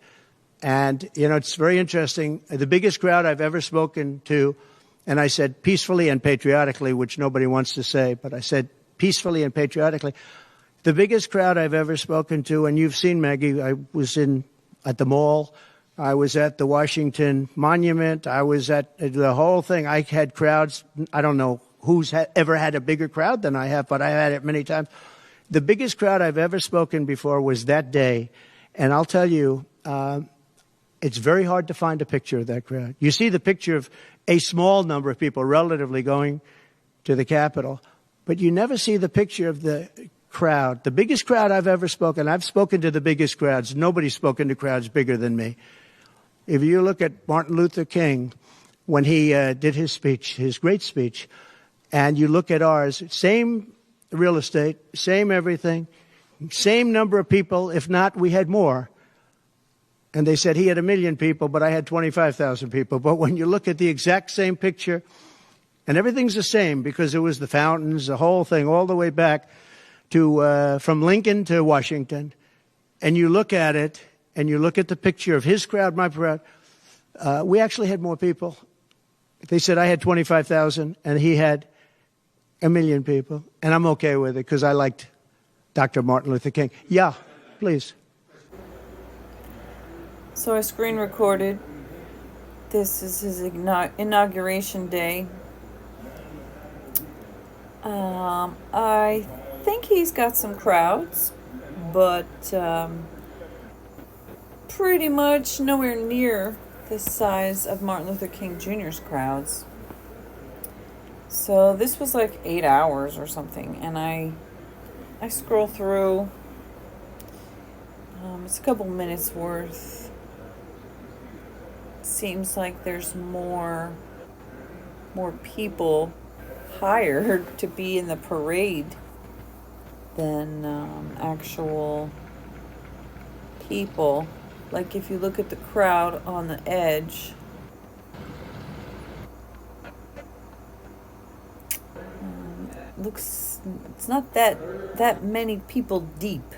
And, you know, it's very interesting. The biggest crowd I've ever spoken to, and I said peacefully and patriotically, which nobody wants to say, but I said peacefully and patriotically. The biggest crowd I've ever spoken to, and you've seen, Maggie, I was at the mall, I was at the Washington Monument, I was at the whole thing. I had crowds, I don't know who's ever had a bigger crowd than I have, but I had it many times. The biggest crowd I've ever spoken before was that day, and I'll tell you, it's very hard to find a picture of that crowd. You see the picture of a small number of people relatively going to the Capitol, but you never see the picture of the crowd. The biggest crowd I've ever spoken, I've spoken to the biggest crowds. Nobody's spoken to crowds bigger than me. If you look at Martin Luther King, when he did his speech, his great speech, and you look at ours, same real estate, same everything, same number of people, if not, we had more. And they said he had 1 million people, but I had 25,000 people. But when you look at the exact same picture, and everything's the same because it was the fountains, the whole thing, all the way back to from Lincoln to Washington, and you look at it, and you look at the picture of his crowd, my crowd, we actually had more people. They said I had 25,000, and he had 1 million people. And I'm okay with it because I liked Dr. Martin Luther King. Yeah, please. So I screen recorded. This is his inauguration day. I think he's got some crowds, but pretty much nowhere near the size of Martin Luther King Jr.'s crowds. So this was like 8 hours or something, and I scroll through. It's a couple minutes worth. Seems like there's more people hired to be in the parade than actual people. Like if you look at the crowd on the edge, it's not that many people deep.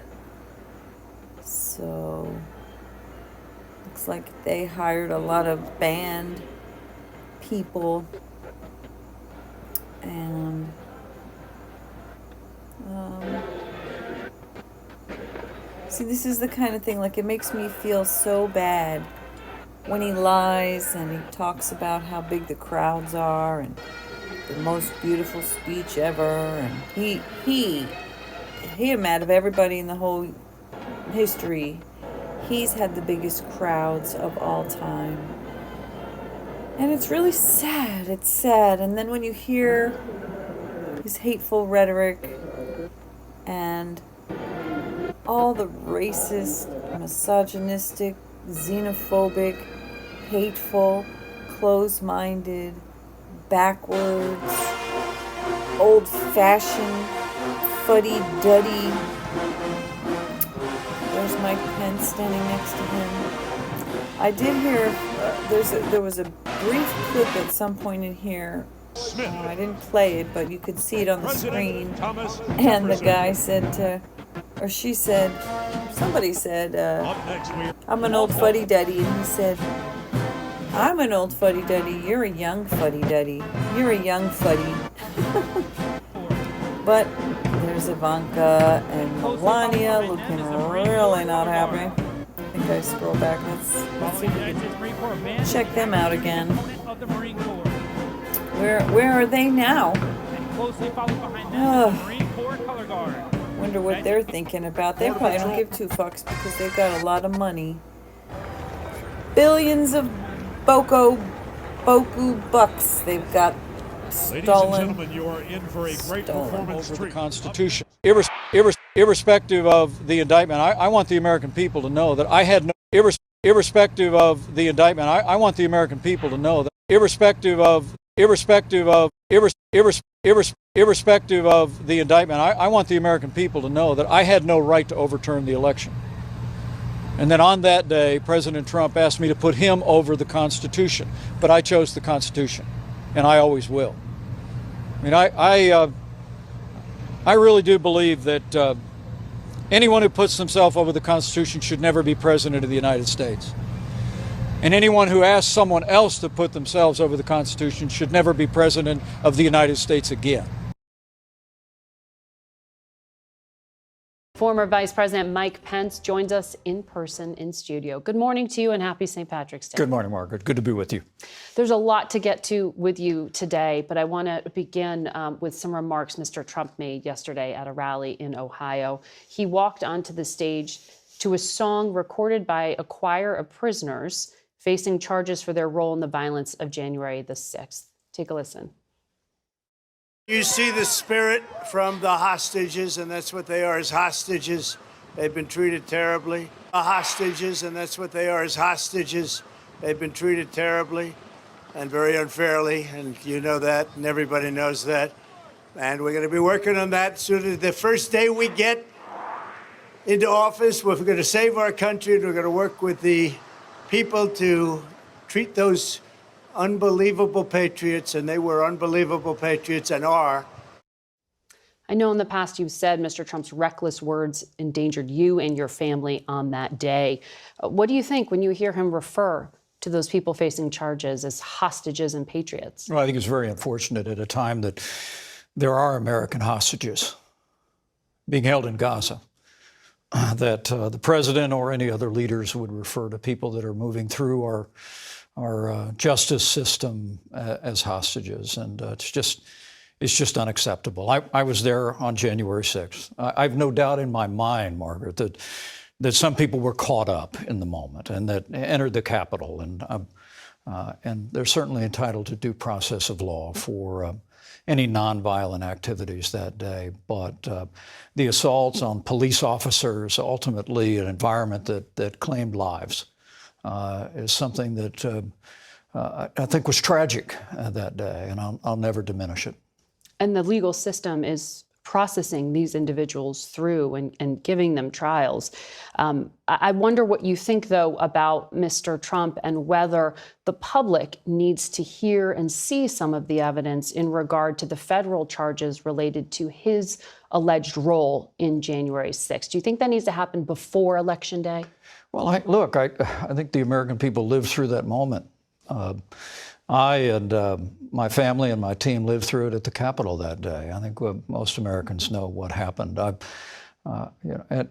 So looks like they hired a lot of band people, and see, this is the kind of thing, like, it makes me feel so bad when he lies and he talks about how big the crowds are and the most beautiful speech ever, and he out of everybody in the whole history, he's had the biggest crowds of all time. And it's really sad. It's sad. And then when you hear his hateful rhetoric and all the racist, misogynistic, xenophobic, hateful, closed-minded, backwards, old-fashioned, fuddy-duddy. There's Mike Pence standing next to him. I did hear there was a brief clip at some point in here. I didn't play it, but you could see it on the screen. And the guy said she said, somebody said, I'm an old fuddy-duddy, and he said, I'm an old fuddy-duddy. You're a young fuddy-duddy. You're a young fuddy. But there's Ivanka and Melania looking really not happy. I think I scroll back. Let's see if we can check them out again. Where are they now? Wonder what they're thinking about. They probably don't give two fucks because they've got a lot of money. Billions of boku bucks they've got stolen. Ladies and gentlemen, you are in for a great performance over the Constitution. Irrespective of the indictment, I want the American people to know that I had no. Irrespective of the indictment, I want the American people to know that irrespective of the indictment, I want the American people to know that I had no right to overturn the election. And then on that day, President Trump asked me to put him over the Constitution, but I chose the Constitution, and I always will. I mean, I really do believe that anyone who puts themselves over the Constitution should never be President of the United States. And anyone who asks someone else to put themselves over the Constitution should never be President of the United States again. Former Vice President Mike Pence joins us in person in studio. Good morning to you and happy St. Patrick's Day. Good morning, Margaret. Good to be with you. There's a lot to get to with you today, but I want to begin with some remarks Mr. Trump made yesterday at a rally in Ohio. He walked onto the stage to a song recorded by a choir of prisoners facing charges for their role in the violence of January the 6th. Take a listen. You see the spirit from the hostages, and that's what they are, as hostages. They've been treated terribly. Hostages, and that's what they are, as hostages. They've been treated terribly and very unfairly, and you know that, and everybody knows that. And we're going to be working on that soon as the first day we get into office. We're going to save our country, and we're going to work with the people to treat those unbelievable patriots, and they were unbelievable patriots and are. I know in the past you've said Mr. Trump's reckless words endangered you and your family on that day. What do you think when you hear him refer to those people facing charges as hostages and patriots? Well, I think it's very unfortunate at a time that there are American hostages being held in Gaza, that the president or any other leaders would refer to people that are moving through our justice system as hostages, and it's just unacceptable. I was there on January 6th. I've no doubt in my mind, Margaret, that some people were caught up in the moment and that entered the Capitol, and they're certainly entitled to due process of law for any nonviolent activities that day. But the assaults on police officers, ultimately an environment that claimed lives, is something that I think was tragic that day, and I'll never diminish it. And the legal system is processing these individuals through and giving them trials. I wonder what you think, though, about Mr. Trump and whether the public needs to hear and see some of the evidence in regard to the federal charges related to his alleged role in January 6th. Do you think that needs to happen before Election Day? Well, I think the American people lived through that moment. I and my family and my team lived through it at the Capitol that day. I think most Americans know what happened.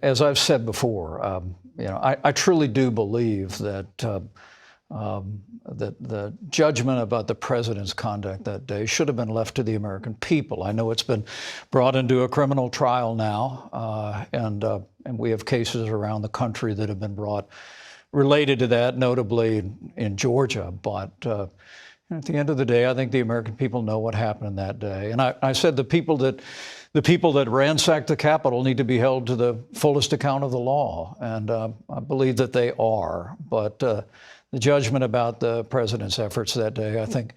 As I've said before, I truly do believe that that the judgment about the president's conduct that day should have been left to the American people. I know it's been brought into a criminal trial now, and we have cases around the country that have been brought related to that, notably in Georgia. But at the end of the day, I think the American people know what happened that day. And I said the people that ransacked the Capitol need to be held to the fullest account of the law, and I believe that they are. But the judgment about the president's efforts that day, I think,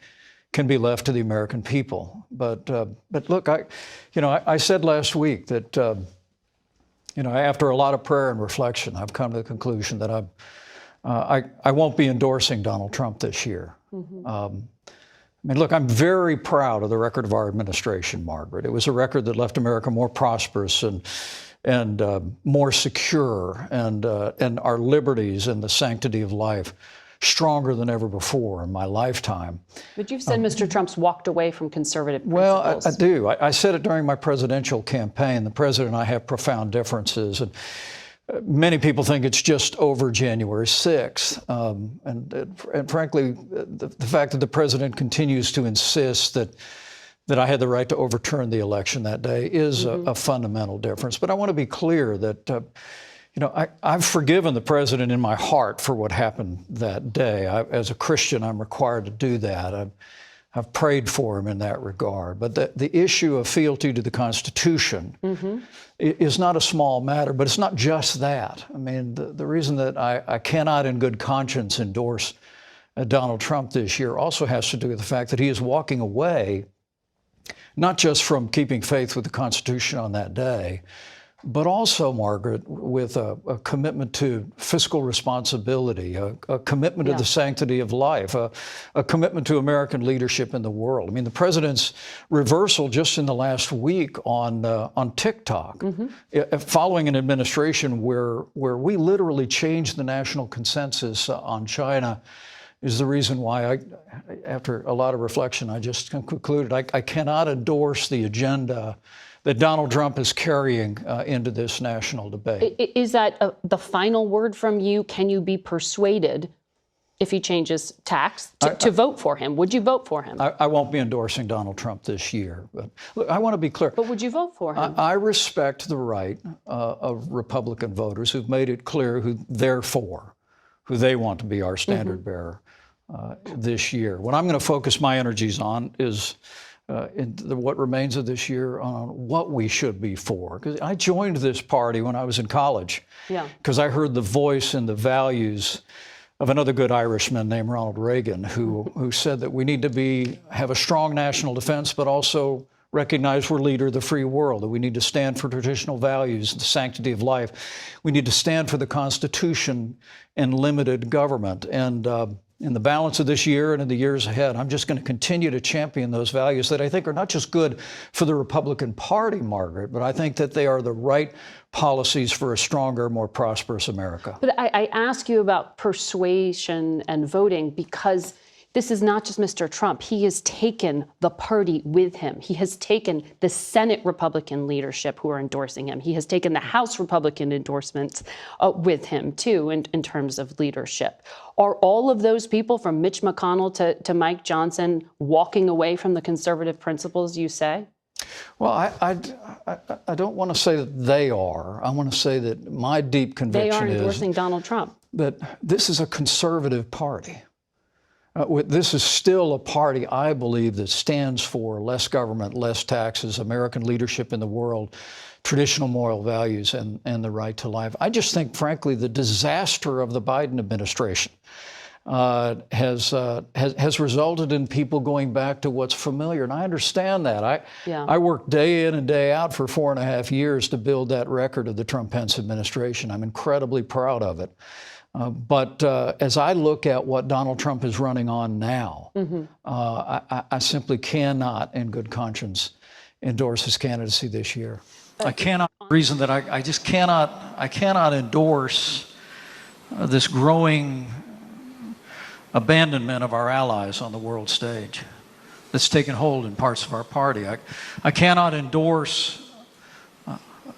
can be left to the American people. But look, I said last week that after a lot of prayer and reflection, I've come to the conclusion that I won't be endorsing Donald Trump this year. Mm-hmm. Look, I'm very proud of the record of our administration, Margaret. It was a record that left America more prosperous and more secure, and our liberties and the sanctity of life stronger than ever before in my lifetime. But you've said Mr. Trump's walked away from conservative Well, principles. I do. I said it during my presidential campaign. The president and I have profound differences. And many people think it's just over January 6th. And frankly, the fact that the president continues to insist that I had the right to overturn the election that day is a fundamental difference. But I want to be clear that, I've forgiven the president in my heart for what happened that day. As a Christian, I'm required to do that. I've prayed for him in that regard. But the issue of fealty to the Constitution is not a small matter, but it's not just that. I mean, the reason that I cannot in good conscience endorse Donald Trump this year also has to do with the fact that he is walking away not just from keeping faith with the Constitution on that day, but also, Margaret, with a commitment to fiscal responsibility, a commitment to the sanctity of life, a commitment to American leadership in the world. I mean, the president's reversal just in the last week on TikTok, following an administration where we literally changed the national consensus on China, is the reason why after a lot of reflection, I just concluded I cannot endorse the agenda that Donald Trump is carrying into this national debate. Is that the final word from you? Can you be persuaded, if he changes tax, to vote for him? Would you vote for him? I won't be endorsing Donald Trump this year. But look, I want to be clear. But would you vote for him? I respect the right of Republican voters who've made it clear who they're for, who they want to be our standard bearer this year. What I'm going to focus my energies on is in what remains of this year on what we should be for. Because I joined this party when I was in college because I heard the voice and the values of another good Irishman named Ronald Reagan, who said that we need to have a strong national defense, but also recognize we're leader of the free world, that we need to stand for traditional values, the sanctity of life. We need to stand for the Constitution and limited government. And in the balance of this year and in the years ahead, I'm just going to continue to champion those values that I think are not just good for the Republican Party, Margaret, but I think that they are the right policies for a stronger, more prosperous America. But I ask you about persuasion and voting because this is not just Mr. Trump. He has taken the party with him. He has taken the Senate Republican leadership who are endorsing him. He has taken the House Republican endorsements with him, too, in terms of leadership. Are all of those people, from Mitch McConnell to Mike Johnson, walking away from the conservative principles, you say? Well, I don't want to say that they are. I want to say that my deep conviction is... They are endorsing Donald Trump. That this is a conservative party. This is still a party, I believe, that stands for less government, less taxes, American leadership in the world, traditional moral values, and the right to life. I just think, frankly, the disaster of the Biden administration has resulted in people going back to what's familiar. And I understand that. I worked day in and day out for 4.5 years to build that record of the Trump-Pence administration. I'm incredibly proud of it. But as I look at what Donald Trump is running on now, I simply cannot, in good conscience, endorse his candidacy this year. I cannot. Reason that I just cannot. I cannot endorse this growing abandonment of our allies on the world stage that's taken hold in parts of our party. I cannot endorse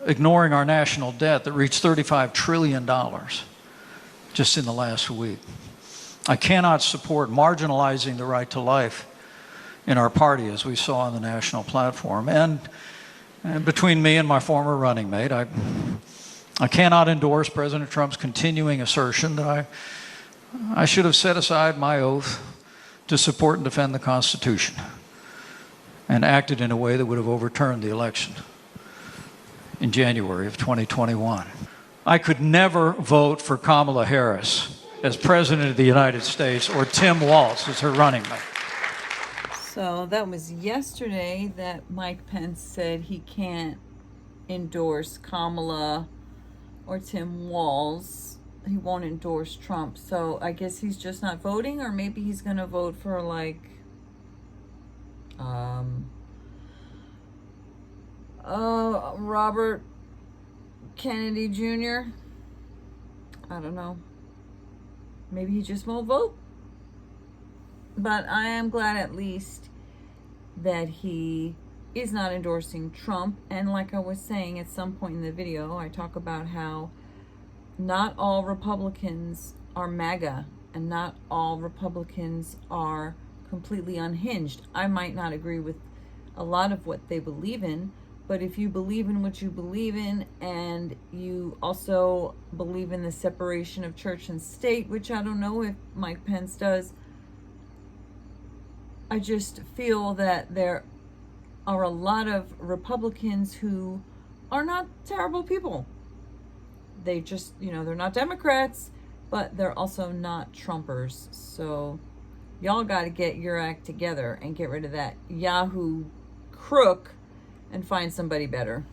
ignoring our national debt that reached $35 trillion. Just in the last week. I cannot support marginalizing the right to life in our party, as we saw on the national platform. And between me and my former running mate, I cannot endorse President Trump's continuing assertion that I should have set aside my oath to support and defend the Constitution and acted in a way that would have overturned the election in January of 2021. I could never vote for Kamala Harris as President of the United States or Tim Walz as her running mate. So that was yesterday that Mike Pence said he can't endorse Kamala or Tim Walz. He won't endorse Trump. So I guess he's just not voting, or maybe he's going to vote for Robert Kennedy Jr. I don't know. Maybe he just won't vote. But I am glad at least that he is not endorsing Trump. And like I was saying at some point in the video, I talk about how not all Republicans are MAGA and not all Republicans are completely unhinged. I might not agree with a lot of what they believe in, but if you believe in what you believe in and you also believe in the separation of church and state, which I don't know if Mike Pence does, I just feel that there are a lot of Republicans who are not terrible people. They just, they're not Democrats, but they're also not Trumpers. So y'all got to get your act together and get rid of that Yahoo crook and find somebody better.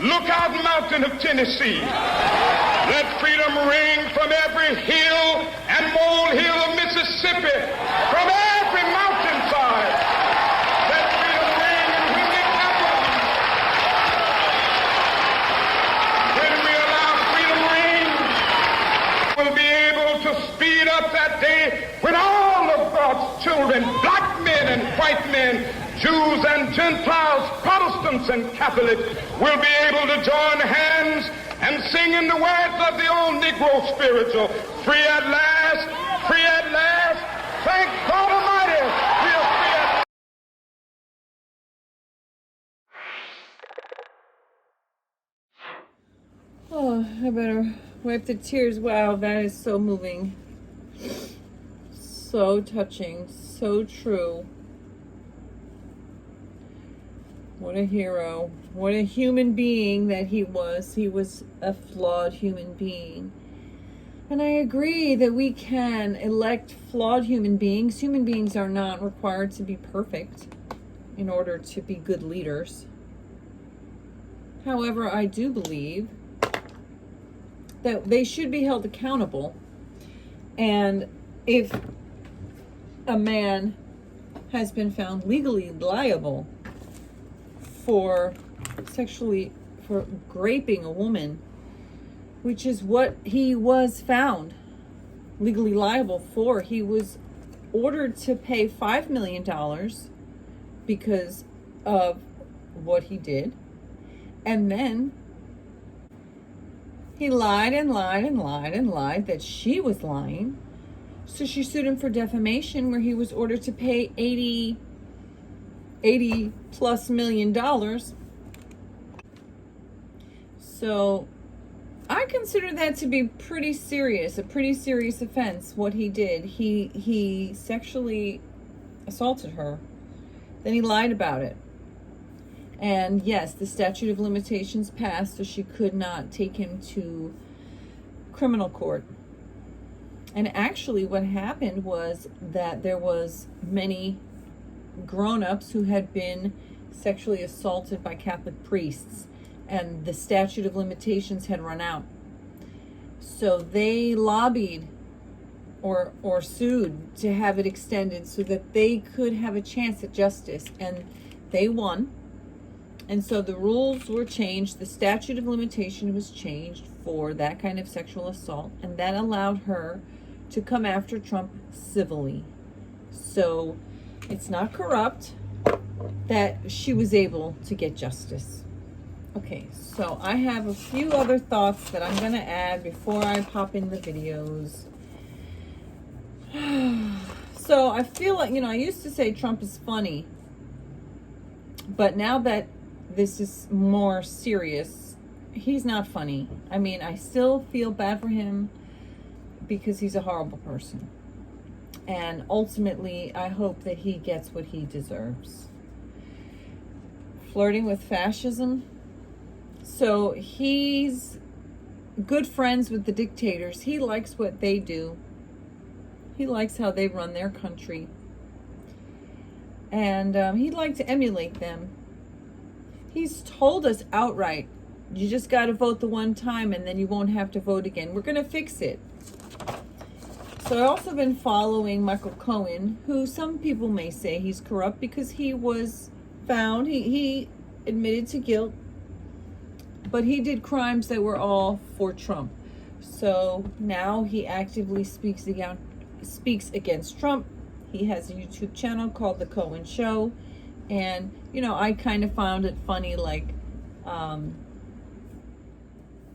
Lookout Mountain of Tennessee. Let freedom ring from every hill and molehill of Mississippi, from every mountainside. Let freedom ring in windy capital. When we allow freedom ring, we'll be able to speed up that day when all of God's children, black men and white men, Jews and Gentiles, Protestants and Catholics, will be able to join hands and sing in the words of the old Negro spiritual, free at last, thank God Almighty, we are free at last. Oh, I better wipe the tears. Wow, that is so moving. So touching, so true. What a hero. What a human being that he was. He was a flawed human being. And I agree that we can elect flawed human beings. Human beings are not required to be perfect in order to be good leaders. However, I do believe that they should be held accountable. And if a man has been found legally liable for raping a woman, which is what he was found legally liable for. He was ordered to pay $5 million because of what he did. And then he lied and lied and lied and lied that she was lying. So she sued him for defamation, where he was ordered to pay $80+ million. So I consider that to be pretty serious, a pretty serious offense, what he did. He sexually assaulted her. Then he lied about it. And yes, the statute of limitations passed, so she could not take him to criminal court. And actually what happened was that there was many grown-ups who had been sexually assaulted by Catholic priests, and the statute of limitations had run out. So they lobbied or sued to have it extended so that they could have a chance at justice, and they won. And so the rules were changed. The statute of limitation was changed for that kind of sexual assault, and that allowed her to come after Trump civilly. So it's not corrupt that she was able to get justice. Okay, so I have a few other thoughts that I'm going to add before I pop in the videos. So I feel like, I used to say Trump is funny, but now that this is more serious, he's not funny. I mean, I still feel bad for him because he's a horrible person. And ultimately, I hope that he gets what he deserves. Flirting with fascism. So he's good friends with the dictators. He likes what they do. He likes how they run their country. And he'd like to emulate them. He's told us outright, you just got to vote the one time and then you won't have to vote again. We're going to fix it. So I've also been following Michael Cohen, who some people may say he's corrupt because he was found, he admitted to guilt, but he did crimes that were all for Trump. So now he actively speaks against Trump. He has a YouTube channel called The Cohen Show. And, I kind of found it funny, like,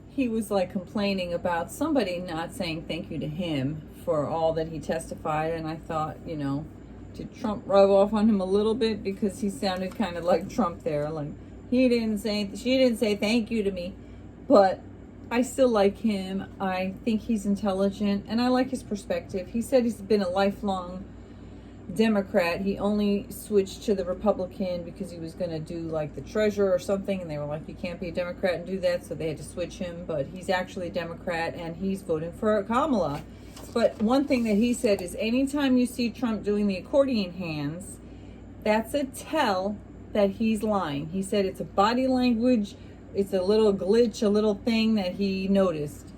he was like complaining about somebody not saying thank you to him for all that he testified. And I thought, did Trump rub off on him a little bit? Because he sounded kind of like Trump there. Like, she didn't say thank you to me. But I still like him. I think he's intelligent and I like his perspective. He said he's been a lifelong Democrat. He only switched to the Republican because he was going to do like the treasurer or something, and they were like, you can't be a Democrat and do that, so they had to switch him. But he's actually a Democrat and he's voting for Kamala. But one thing that he said is anytime you see Trump doing the accordion hands, that's a tell that he's lying. He said it's a body language, it's a little glitch, a little thing that he noticed.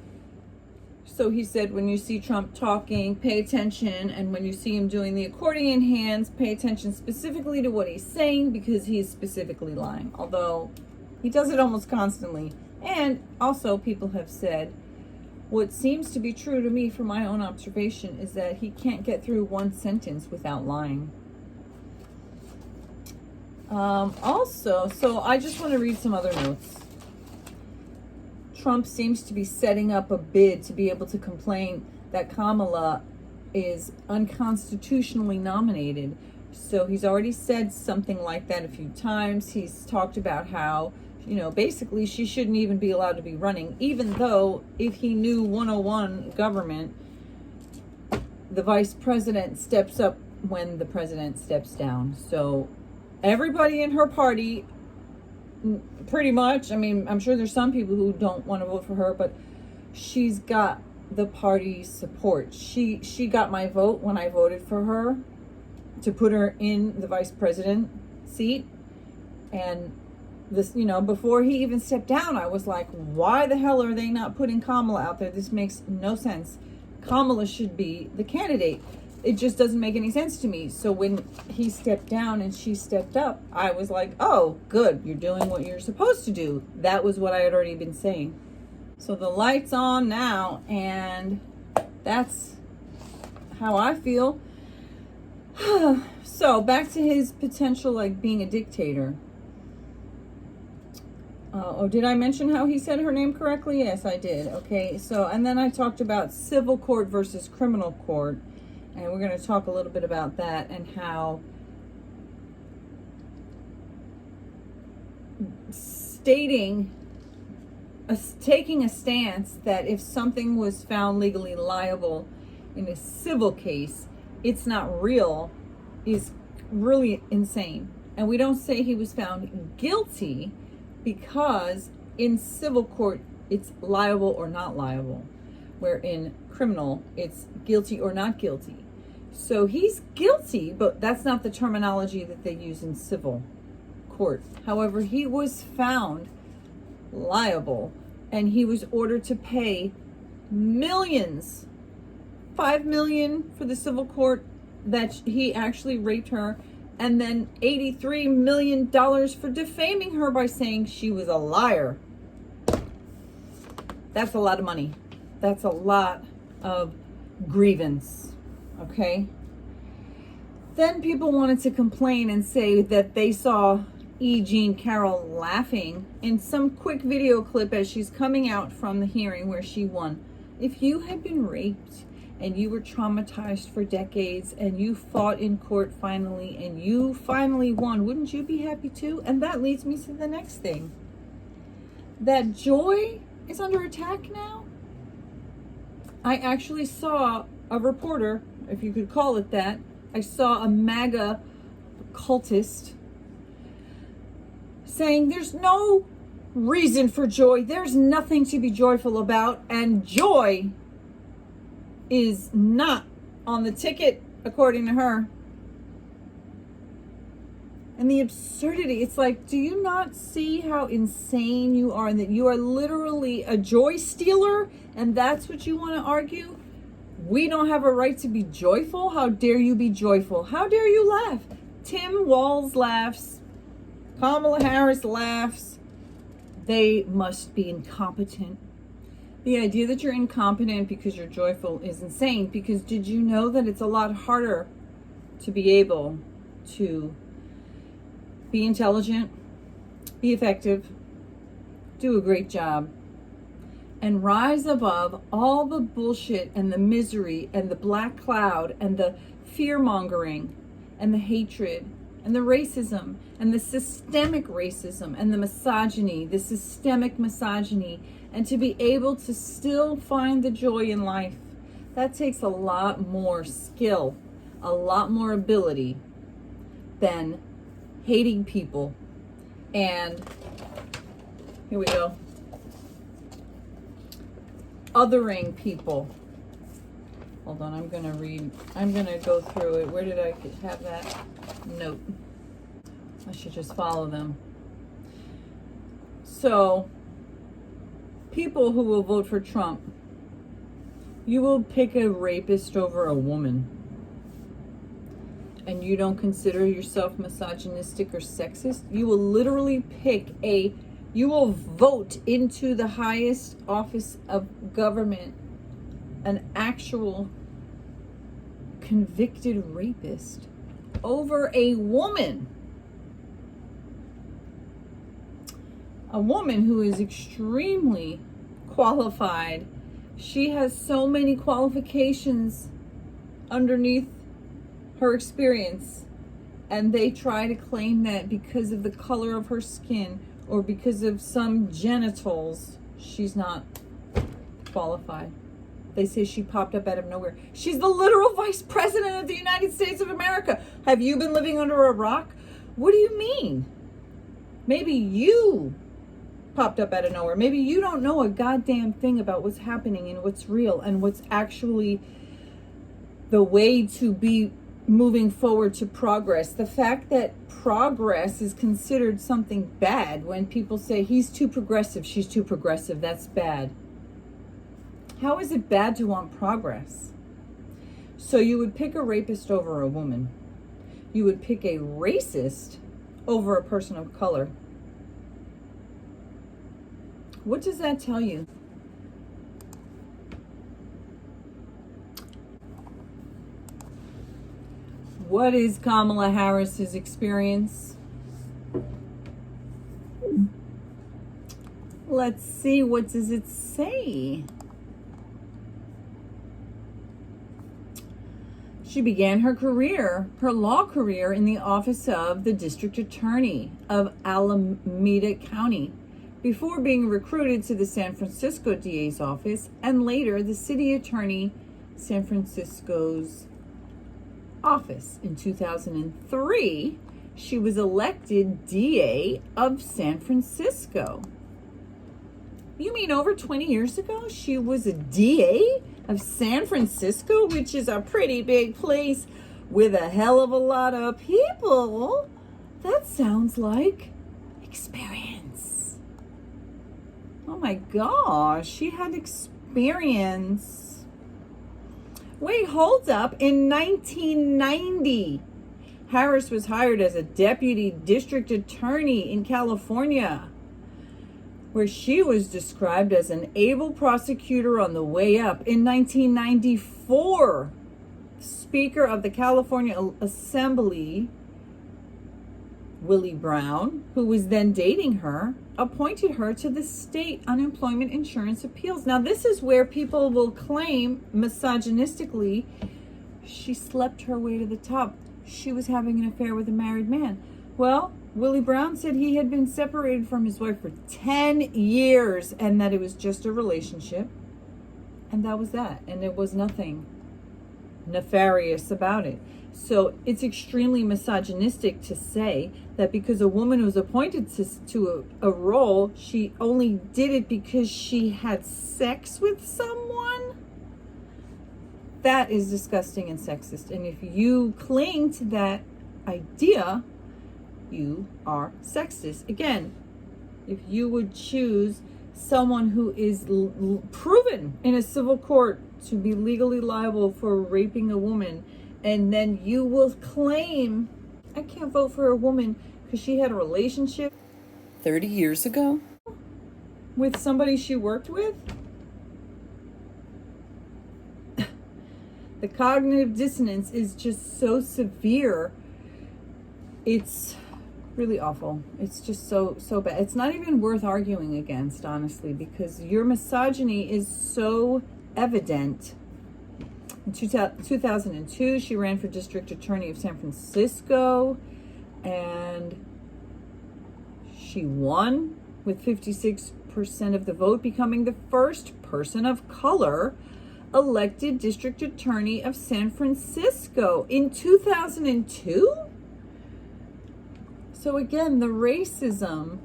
So he said, when you see Trump talking, pay attention. And when you see him doing the accordion hands, pay attention specifically to what he's saying because he's specifically lying. Although he does it almost constantly. And also people have said, what seems to be true to me from my own observation is that he can't get through one sentence without lying. So I just want to read some other notes. Trump seems to be setting up a bid to be able to complain that Kamala is unconstitutionally nominated. So he's already said something like that a few times. He's talked about how, basically she shouldn't even be allowed to be running, even though if he knew 101 government, the vice president steps up when the president steps down. So everybody in her party, pretty much, I'm sure there's some people who don't want to vote for her, but she's got the party's support. She got my vote when I voted for her to put her in the vice president seat. And this, before he even stepped down, I was like, why the hell are they not putting Kamala out there? This makes no sense. Kamala should be the candidate. It just doesn't make any sense to me. So when he stepped down and she stepped up, I was like, oh, good. You're doing what you're supposed to do. That was what I had already been saying. So the light's on now, and that's how I feel. So back to his potential, like being a dictator. Did I mention how he said her name correctly? Yes, I did. Okay. So, and then I talked about civil court versus criminal court. And we're going to talk a little bit about that and how taking a stance that if something was found legally liable in a civil case, it's not real, is really insane. And we don't say he was found guilty because in civil court, it's liable or not liable. where in criminal it's guilty or not guilty. So he's guilty, but that's not the terminology that they use in civil court. However, he was found liable and he was ordered to pay millions, $5 million for the civil court that he actually raped her, and then $83 million for defaming her by saying she was a liar. That's a lot of money. That's a lot of grievance, okay? Then people wanted to complain and say that they saw E. Jean Carroll laughing in some quick video clip as she's coming out from the hearing where she won. If you had been raped and you were traumatized for decades and you fought in court finally and you finally won, wouldn't you be happy too? And that leads me to the next thing. That joy is under attack now. I actually saw a reporter, if you could call it that. I saw a MAGA cultist saying there's no reason for joy. There's nothing to be joyful about. And joy is not on the ticket, according to her. And the absurdity, it's like, do you not see how insane you are and that you are literally a joy stealer? And that's what you want to argue? We don't have a right to be joyful? How dare you be joyful? How dare you laugh? Tim Walz laughs. Kamala Harris laughs. They must be incompetent. The idea that you're incompetent because you're joyful is insane, because did you know that it's a lot harder to be able to be intelligent, be effective, do a great job, and rise above all the bullshit and the misery and the black cloud and the fear-mongering and the hatred and the racism and the systemic racism and the misogyny, the systemic misogyny, and to be able to still find the joy in life. That takes a lot more skill, a lot more ability than hating people. And here we go. Othering people. Hold on, I'm gonna go through it. Where did I have that note? I should just follow them. So, people who will vote for Trump, you will pick a rapist over a woman, and you don't consider yourself misogynistic or sexist. You will literally you will vote into the highest office of government an actual convicted rapist over a woman. A woman who is extremely qualified. She has so many qualifications underneath her experience, and they try to claim that because of the color of her skin or because of some genitals, she's not qualified. They say she popped up out of nowhere. She's the literal vice president of the United States of America. Have you been living under a rock? What do you mean? Maybe you popped up out of nowhere. Maybe you don't know a goddamn thing about what's happening and what's real and what's actually the way to be moving forward to progress. The fact that progress is considered something bad, when people say he's too progressive, she's too progressive, that's bad. How is it bad to want progress? So you would pick a rapist over a woman. You would pick a racist over a person of color. What does that tell you? What is Kamala Harris's experience? Let's see, what does it say? She began her law career in the office of the district attorney of Alameda County before being recruited to the San Francisco DA's office and later the city attorney, San Francisco's office. In 2003, she was elected DA of San Francisco. You mean over 20 years ago, she was a DA of San Francisco, which is a pretty big place with a hell of a lot of people? That sounds like experience. Oh my gosh, she had experience. Wait, hold up. In 1990, Harris was hired as a deputy district attorney in California, where she was described as an able prosecutor on the way up. In 1994, Speaker of the California Assembly, Willie Brown, who was then dating her, appointed her to the state unemployment insurance appeals. Now, this is where people will claim misogynistically she slept her way to the top. She was having an affair with a married man. Well, Willie Brown said he had been separated from his wife for 10 years and that it was just a relationship. And that was that. And there was nothing nefarious about it. So it's extremely misogynistic to say that because a woman was appointed to a role, she only did it because she had sex with someone. That is disgusting and sexist. And if you cling to that idea, you are sexist. Again, if you would choose someone who is proven in a civil court to be legally liable for raping a woman, and then you will claim, I can't vote for a woman because she had a relationship 30 years ago with somebody she worked with. The cognitive dissonance is just so severe. It's really awful. It's just so bad. It's not even worth arguing against, honestly, because your misogyny is so evident. In 2002, she ran for district attorney of San Francisco, and she won with 56% of the vote, becoming the first person of color elected district attorney of San Francisco in 2002. So again, the racism,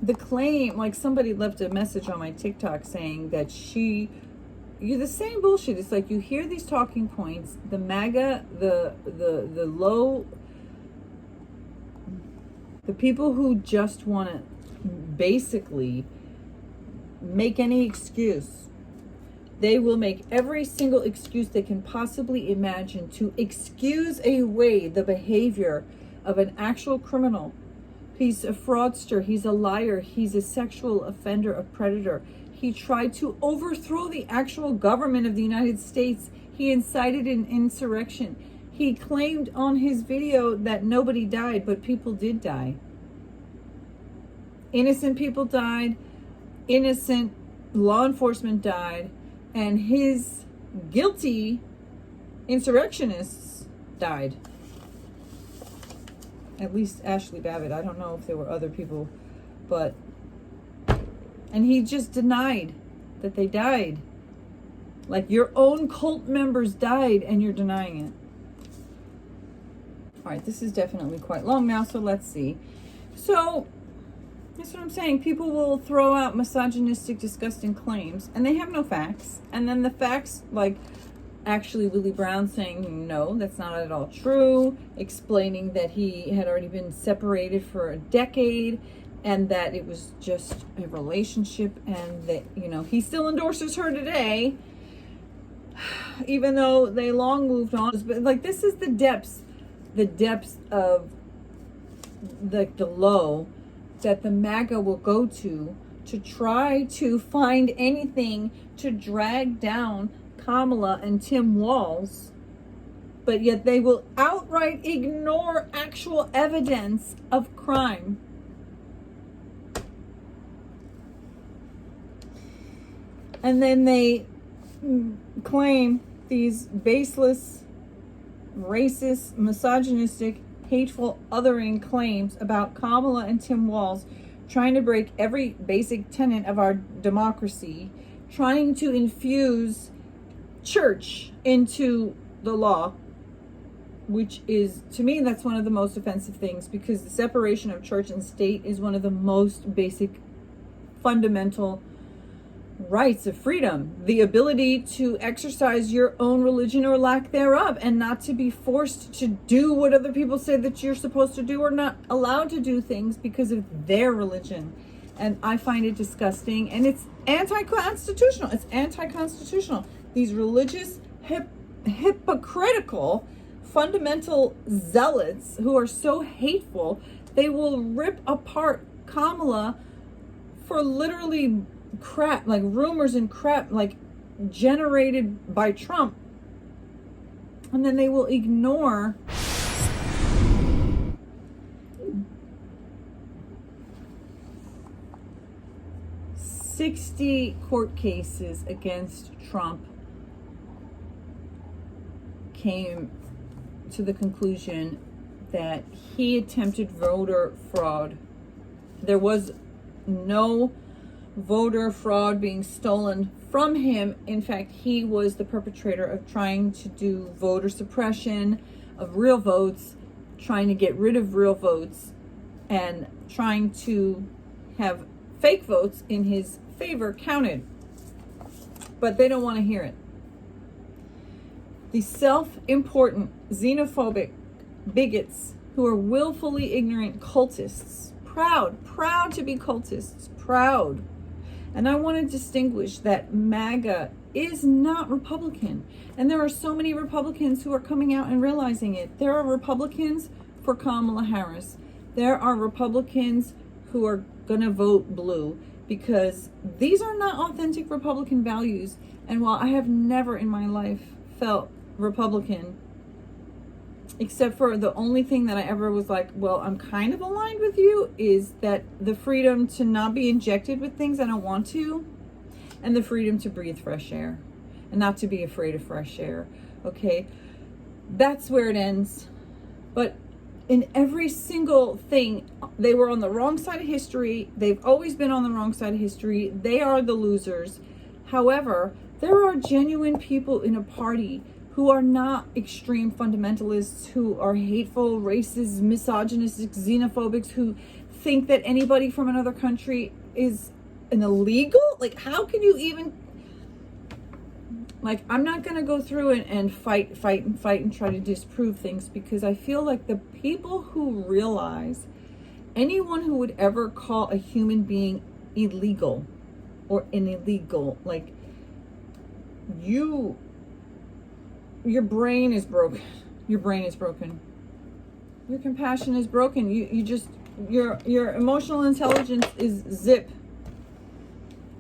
the claim, like somebody left a message on my TikTok saying that you're the same bullshit. It's like you hear these talking points, the MAGA, the low, the people who just want to basically make any excuse. They will make every single excuse they can possibly imagine to excuse away the behavior of an actual criminal. He's a fraudster. He's a liar. He's a sexual offender, a predator. He tried to overthrow the actual government of the United States. He incited an insurrection. He claimed on his video that nobody died, but people did die. Innocent people died. Innocent law enforcement died. And his guilty insurrectionists died. At least Ashley Babbitt. I don't know if there were other people, but... And he just denied that they died. Like your own cult members died and you're denying it. All right, this is definitely quite long now, so let's see. So, that's what I'm saying. People will throw out misogynistic, disgusting claims, and they have no facts. And then the facts, like actually Willie Brown saying, no, that's not at all true, explaining that he had already been separated for a decade, and that it was just a relationship, and that, you know, he still endorses her today, even though they long moved on. But like, this is the depths of the low that the MAGA will go to try to find anything to drag down Kamala and Tim Walz, but yet they will outright ignore actual evidence of crime. And then they claim these baseless, racist, misogynistic, hateful, othering claims about Kamala and Tim Walz trying to break every basic tenet of our democracy, trying to infuse church into the law, which is, to me, that's one of the most offensive things, because the separation of church and state is one of the most basic fundamental rights of freedom, the ability to exercise your own religion or lack thereof, and not to be forced to do what other people say that you're supposed to do, or not allowed to do things because of their religion. And I find it disgusting, and it's anti-constitutional. It's anti-constitutional. These religious, hypocritical, fundamental zealots who are so hateful, they will rip apart Kamala for literally crap, like rumors and crap, like generated by Trump, and then they will ignore $60 court cases against Trump came to the conclusion that he attempted voter fraud. There was no voter fraud being stolen from him. In fact, he was the perpetrator of trying to do voter suppression of real votes, trying to get rid of real votes, and trying to have fake votes in his favor counted. But they don't want to hear it. The self-important, xenophobic bigots who are willfully ignorant cultists, proud to be cultists, proud. And I want to distinguish that MAGA is not Republican. And there are so many Republicans who are coming out and realizing it. There are Republicans for Kamala Harris. There are Republicans who are going to vote blue, because these are not authentic Republican values. And while I have never in my life felt Republican, except for the only thing that I ever was like, well, I'm kind of aligned with you, is that the freedom to not be injected with things I don't want to, and the freedom to breathe fresh air and not to be afraid of fresh air. Okay, that's where it ends. But in every single thing, they were on the wrong side of history. They've always been on the wrong side of history. They are the losers. However, there are genuine people in a party who are not extreme fundamentalists, who are hateful, racist, misogynistic, xenophobics, who think that anybody from another country is an illegal? Like, how can you even... Like, I'm not going to go through and fight and try to disprove things, because I feel like the people who realize anyone who would ever call a human being illegal or an illegal, like, your brain is broken. Your brain is broken. Your compassion is broken. You just, your emotional intelligence is zip.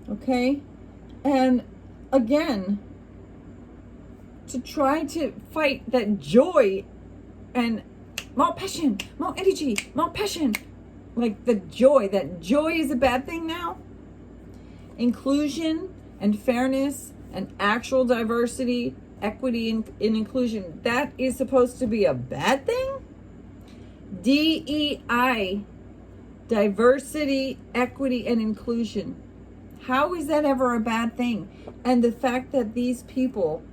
Okay? And again, to try to fight that joy and more passion, more energy, more passion, like the joy, that joy is a bad thing now. Inclusion and fairness and actual diversity, equity and inclusion, that is supposed to be a bad thing? DEI, diversity, equity, and inclusion. How is that ever a bad thing? And the fact that these people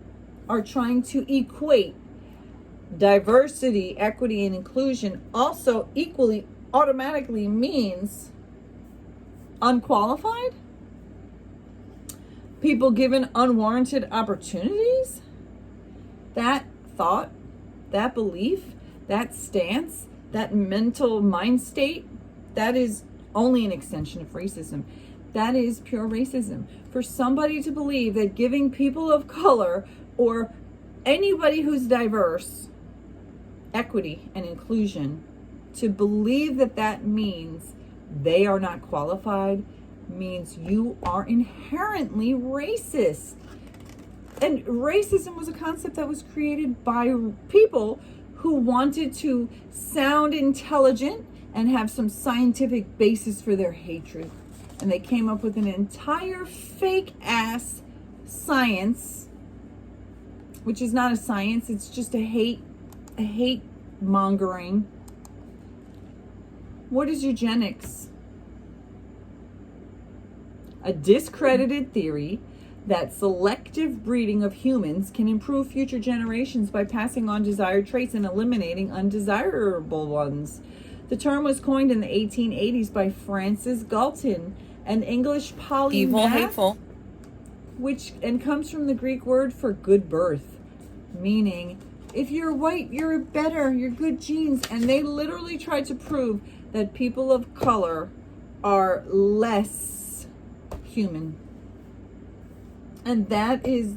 are trying to equate diversity, equity, and inclusion also equally automatically means unqualified? People given unwarranted opportunities? That thought, that belief, that stance, that mental mind state, that is only an extension of racism. That is pure racism. For somebody to believe that giving people of color or anybody who's diverse equity and inclusion, to believe that that means they are not qualified, means you are inherently racist. And racism was a concept that was created by people who wanted to sound intelligent and have some scientific basis for their hatred. And they came up with an entire fake ass science, which is not a science, it's just a hate mongering. What is eugenics? A discredited theory that selective breeding of humans can improve future generations by passing on desired traits and eliminating undesirable ones. The term was coined in the 1880s by Francis Galton an English polymath, Evil, hateful. which and comes from the Greek word for good birth, meaning if you're white, you're better, you're good genes. And they literally tried to prove that people of color are less human. And that is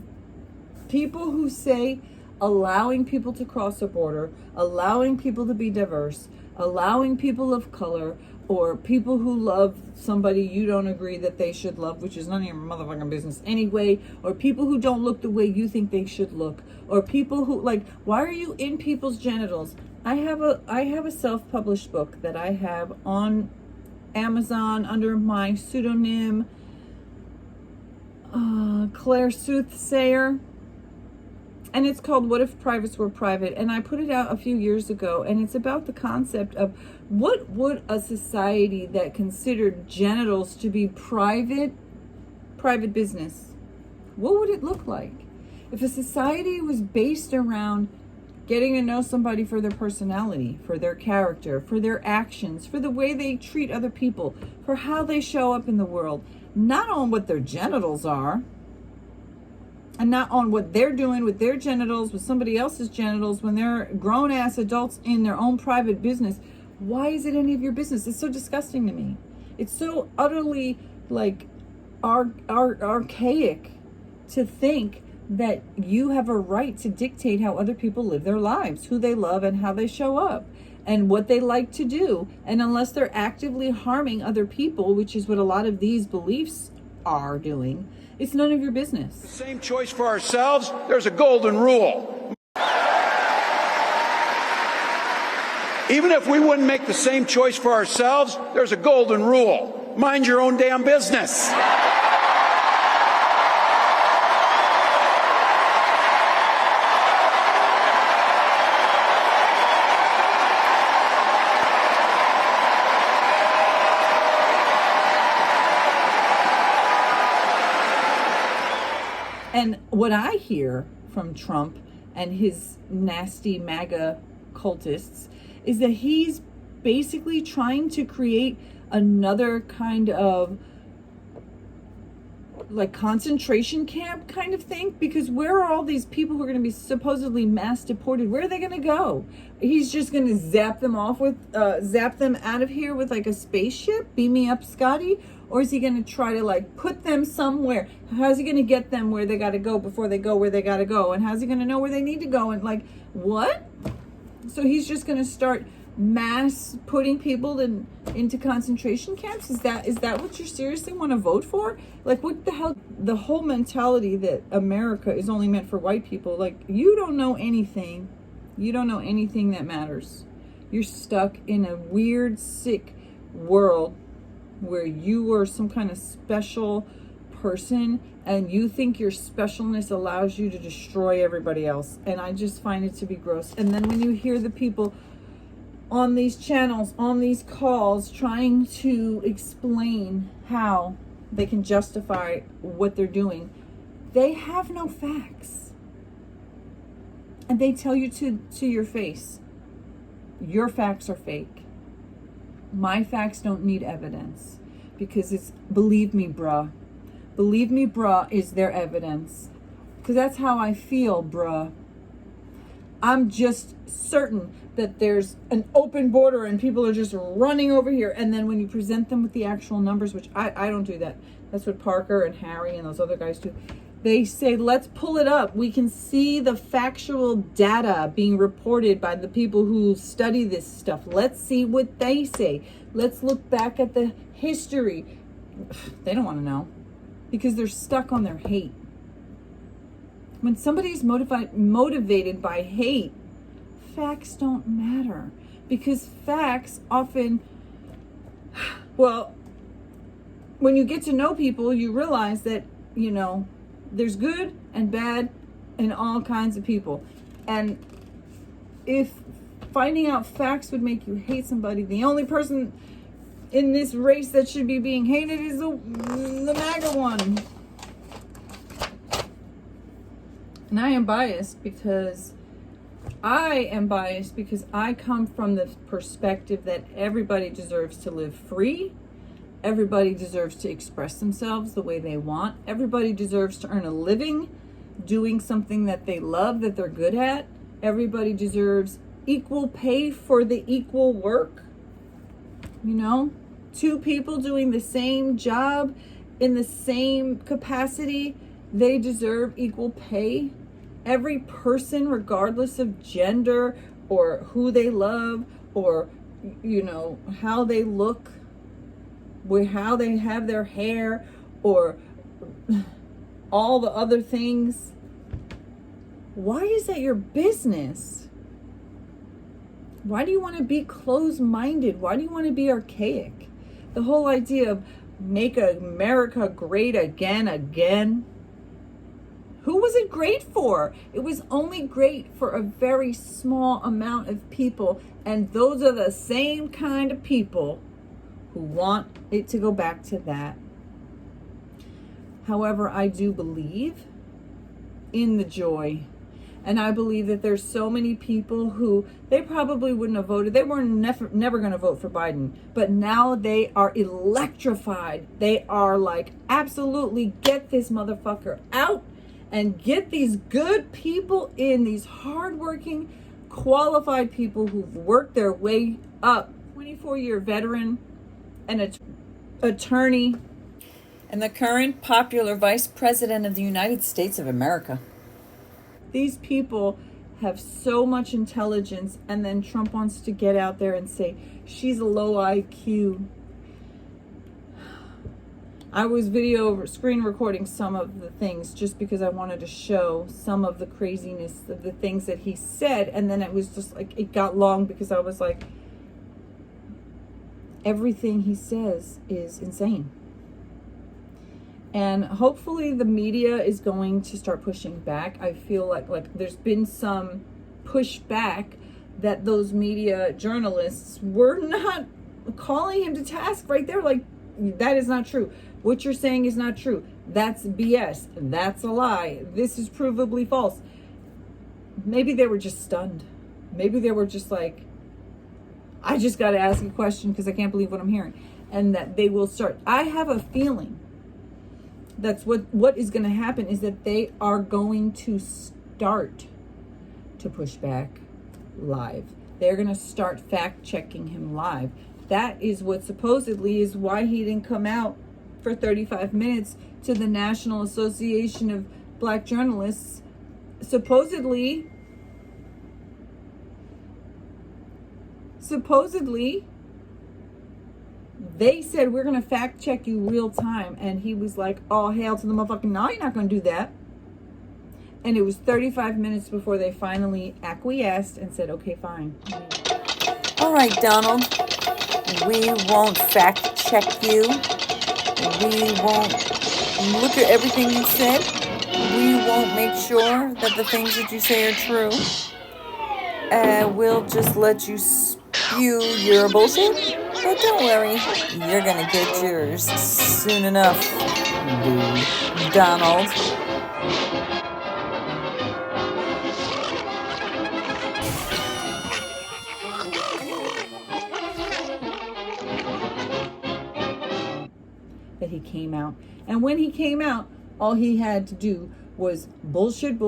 people who say allowing people to cross a border, allowing people to be diverse, allowing people of color, or people who love somebody you don't agree that they should love, which is none of your motherfucking business anyway, or people who don't look the way you think they should look, or people who, like, why are you in people's genitals? I have a self-published book that I have on Amazon under my pseudonym Claire Soothsayer, and it's called What If Privates Were Private, and I put it out a few years ago, and it's about the concept of what would a society that considered genitals to be private business, what would it look like? If a society was based around getting to know somebody for their personality, for their character, for their actions, for the way they treat other people, for how they show up in the world, not on what their genitals are, and not on what they're doing with their genitals, with somebody else's genitals, when they're grown-ass adults in their own private business. Why is it any of your business? It's so disgusting to me. It's so utterly, like, archaic to think that you have a right to dictate how other people live their lives, who they love and how they show up, and what they like to do. And unless they're actively harming other people, which is what a lot of these beliefs are doing, it's none of your business. The same choice for ourselves, there's a golden rule. Even if we wouldn't make the same choice for ourselves, there's a golden rule. Mind your own damn business. And what I hear from Trump and his nasty MAGA cultists is that he's basically trying to create another kind of like concentration camp kind of thing, because where are all these people who are going to be supposedly mass deported? Where are they going to go? He's just going to zap them out of here with like a spaceship? Beam me up, Scotty? Or is he going to try to like put them somewhere? How's he going to get them where they got to go before they go where they got to go? And how's he going to know where they need to go? And like, what? So he's just going to start mass putting people into concentration camps? Is that what you seriously want to vote for? Like, what the hell? The whole mentality that America is only meant for white people. Like, you don't know anything. You don't know anything that matters. You're stuck in a weird, sick world where you are some kind of special person and you think your specialness allows you to destroy everybody else. And I just find it to be gross. And then when you hear the people on these channels, on these calls, trying to explain how they can justify what they're doing, they have no facts. And they tell you to your face, your facts are fake. My facts don't need evidence, because it's, believe me, bruh, is their evidence. Because that's how I feel, bruh. I'm just certain that there's an open border and people are just running over here. And then when you present them with the actual numbers, which I don't do that. That's what Parker and Harry and those other guys do. They say, let's pull it up. We can see the factual data being reported by the people who study this stuff. Let's see what they say. Let's look back at the history. They don't want to know, because they're stuck on their hate. When somebody's motivated by hate, facts don't matter, because facts often, well, when you get to know people, you realize that, you know, there's good and bad in all kinds of people. And if finding out facts would make you hate somebody, the only person in this race that should be being hated is the MAGA one. And I am biased because I come from the perspective that everybody deserves to live free Everybody deserves to express themselves the way they want. Everybody deserves to earn a living doing something that they love, that they're good at. Everybody deserves equal pay for the equal work. You know, two people doing the same job in the same capacity, they deserve equal pay. Every person, regardless of gender or who they love or, you know, how they look, how they have their hair, or all the other things. Why is that your business? Why do you want to be closed-minded? Why do you want to be archaic? The whole idea of make America great again. Who was it great for? It was only great for a very small amount of people, and those are the same kind of people who want it to go back to that. However, I do believe in the joy. And I believe that there's so many people who they probably wouldn't have voted. They were never going to vote for Biden. But now they are electrified. They are like, absolutely get this motherfucker out and get these good people in, these hardworking, qualified people who've worked their way up. 24-year veteran, an attorney, and the current popular Vice President of the United States of America. These people have so much intelligence, and then Trump wants to get out there and say, she's a low IQ. I was screen recording some of the things just because I wanted to show some of the craziness of the things that he said, and then it was just like, it got long because I was like, everything he says is insane. And hopefully the media is going to start pushing back. I feel like there's been some pushback that those media journalists were not calling him to task right there. Like, that is not true. What you're saying is not true. That's BS. That's a lie. This is provably false. Maybe they were just stunned. Maybe they were just like, I just got to ask a question because I can't believe what I'm hearing. And that they will start. I have a feeling that's what is going to happen is that they are going to start to push back live. They're going to start fact checking him live. That is what supposedly is why he didn't come out for 35 minutes to the National Association of Black Journalists. Supposedly, they said, we're going to fact check you real time. And he was like, oh, hail to the motherfucking, no, you're not going to do that. And it was 35 minutes before they finally acquiesced and said, okay, fine. All right, Donald. We won't fact check you. We won't look at everything you said. We won't make sure that the things that you say are true. We'll just let you spew your bullshit. But don't worry, you're gonna get yours soon enough, Donald. That he came out. And when he came out, all he had to do was bullshit,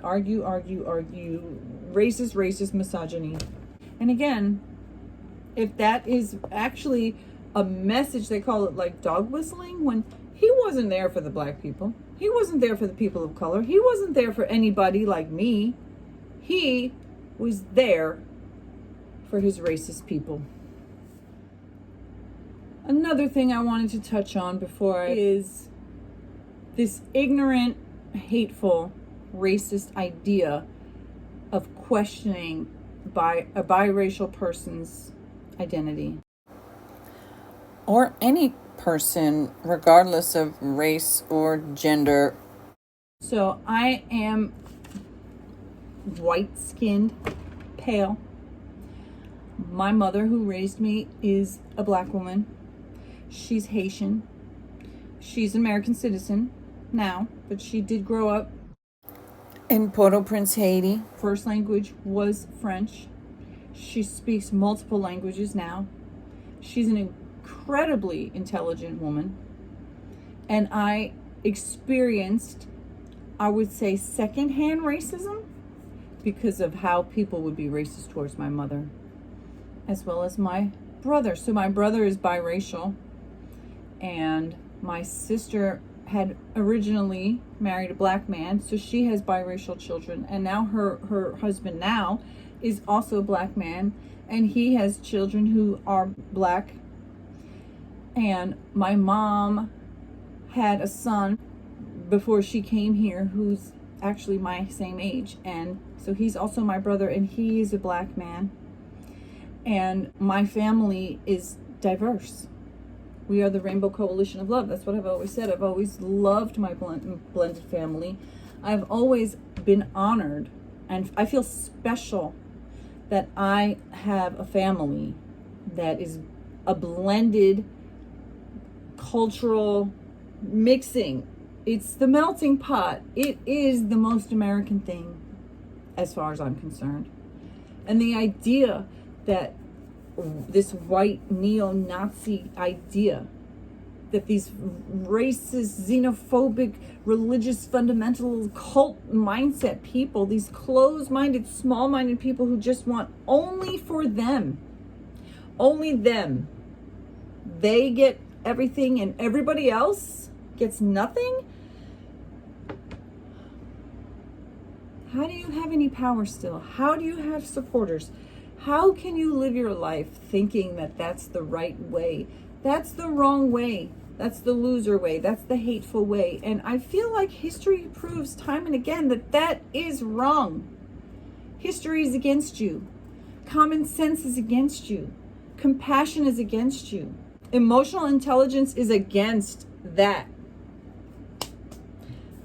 argue, racist, misogyny. And again, if that is actually a message, they call it like dog whistling, when he wasn't there for the black people. He wasn't there for the people of color. He wasn't there for anybody like me. He was there for his racist people. Another thing I wanted to touch on before is this ignorant, hateful, racist idea of questioning by a biracial person's identity. Or any person, regardless of race or gender. So I am white-skinned, pale. My mother, who raised me, is a black woman. She's Haitian. She's an American citizen now, but she did grow up in Port-au-Prince, Haiti. First language was French. She speaks multiple languages now. She's an incredibly intelligent woman, and I experienced, I would say, secondhand racism because of how people would be racist towards my mother, as well as my brother. So my brother is biracial, and my sister had originally married a black man, so she has biracial children, and now her husband now is also a black man, and he has children who are black. And my mom had a son before she came here who's actually my same age, and so he's also my brother, and he is a black man. And my family is diverse. We are the Rainbow Coalition of Love. That's what I've always said. I've always loved my blended family. I've always been honored, and I feel special that I have a family that is a blended cultural mixing. It's the melting pot. It is the most American thing as far as I'm concerned. And the idea that this white neo-Nazi idea that these racist, xenophobic, religious, fundamental, cult mindset people, these closed-minded, small-minded people who just want only for them, only them, they get everything and everybody else gets nothing. How do you have any power still? How do you have supporters? How can you live your life thinking that that's the right way? That's the wrong way. That's the loser way. That's the hateful way. And I feel like history proves time and again that that is wrong. History is against you. Common sense is against you. Compassion is against you. Emotional intelligence is against that.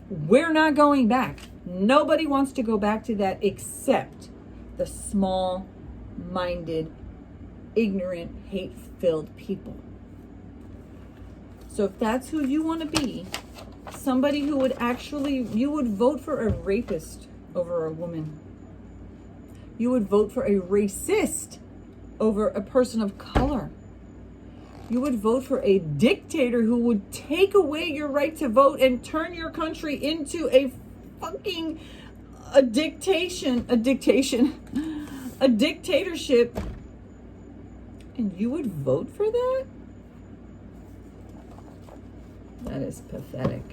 We're not going back. Nobody wants to go back to that except the small-minded, ignorant, hate-filled people. So if that's who you want to be, somebody who would actually, you would vote for a rapist over a woman. You would vote for a racist over a person of color. You would vote for a dictator who would take away your right to vote and turn your country into a fucking dictatorship. And you would vote for that? That is pathetic.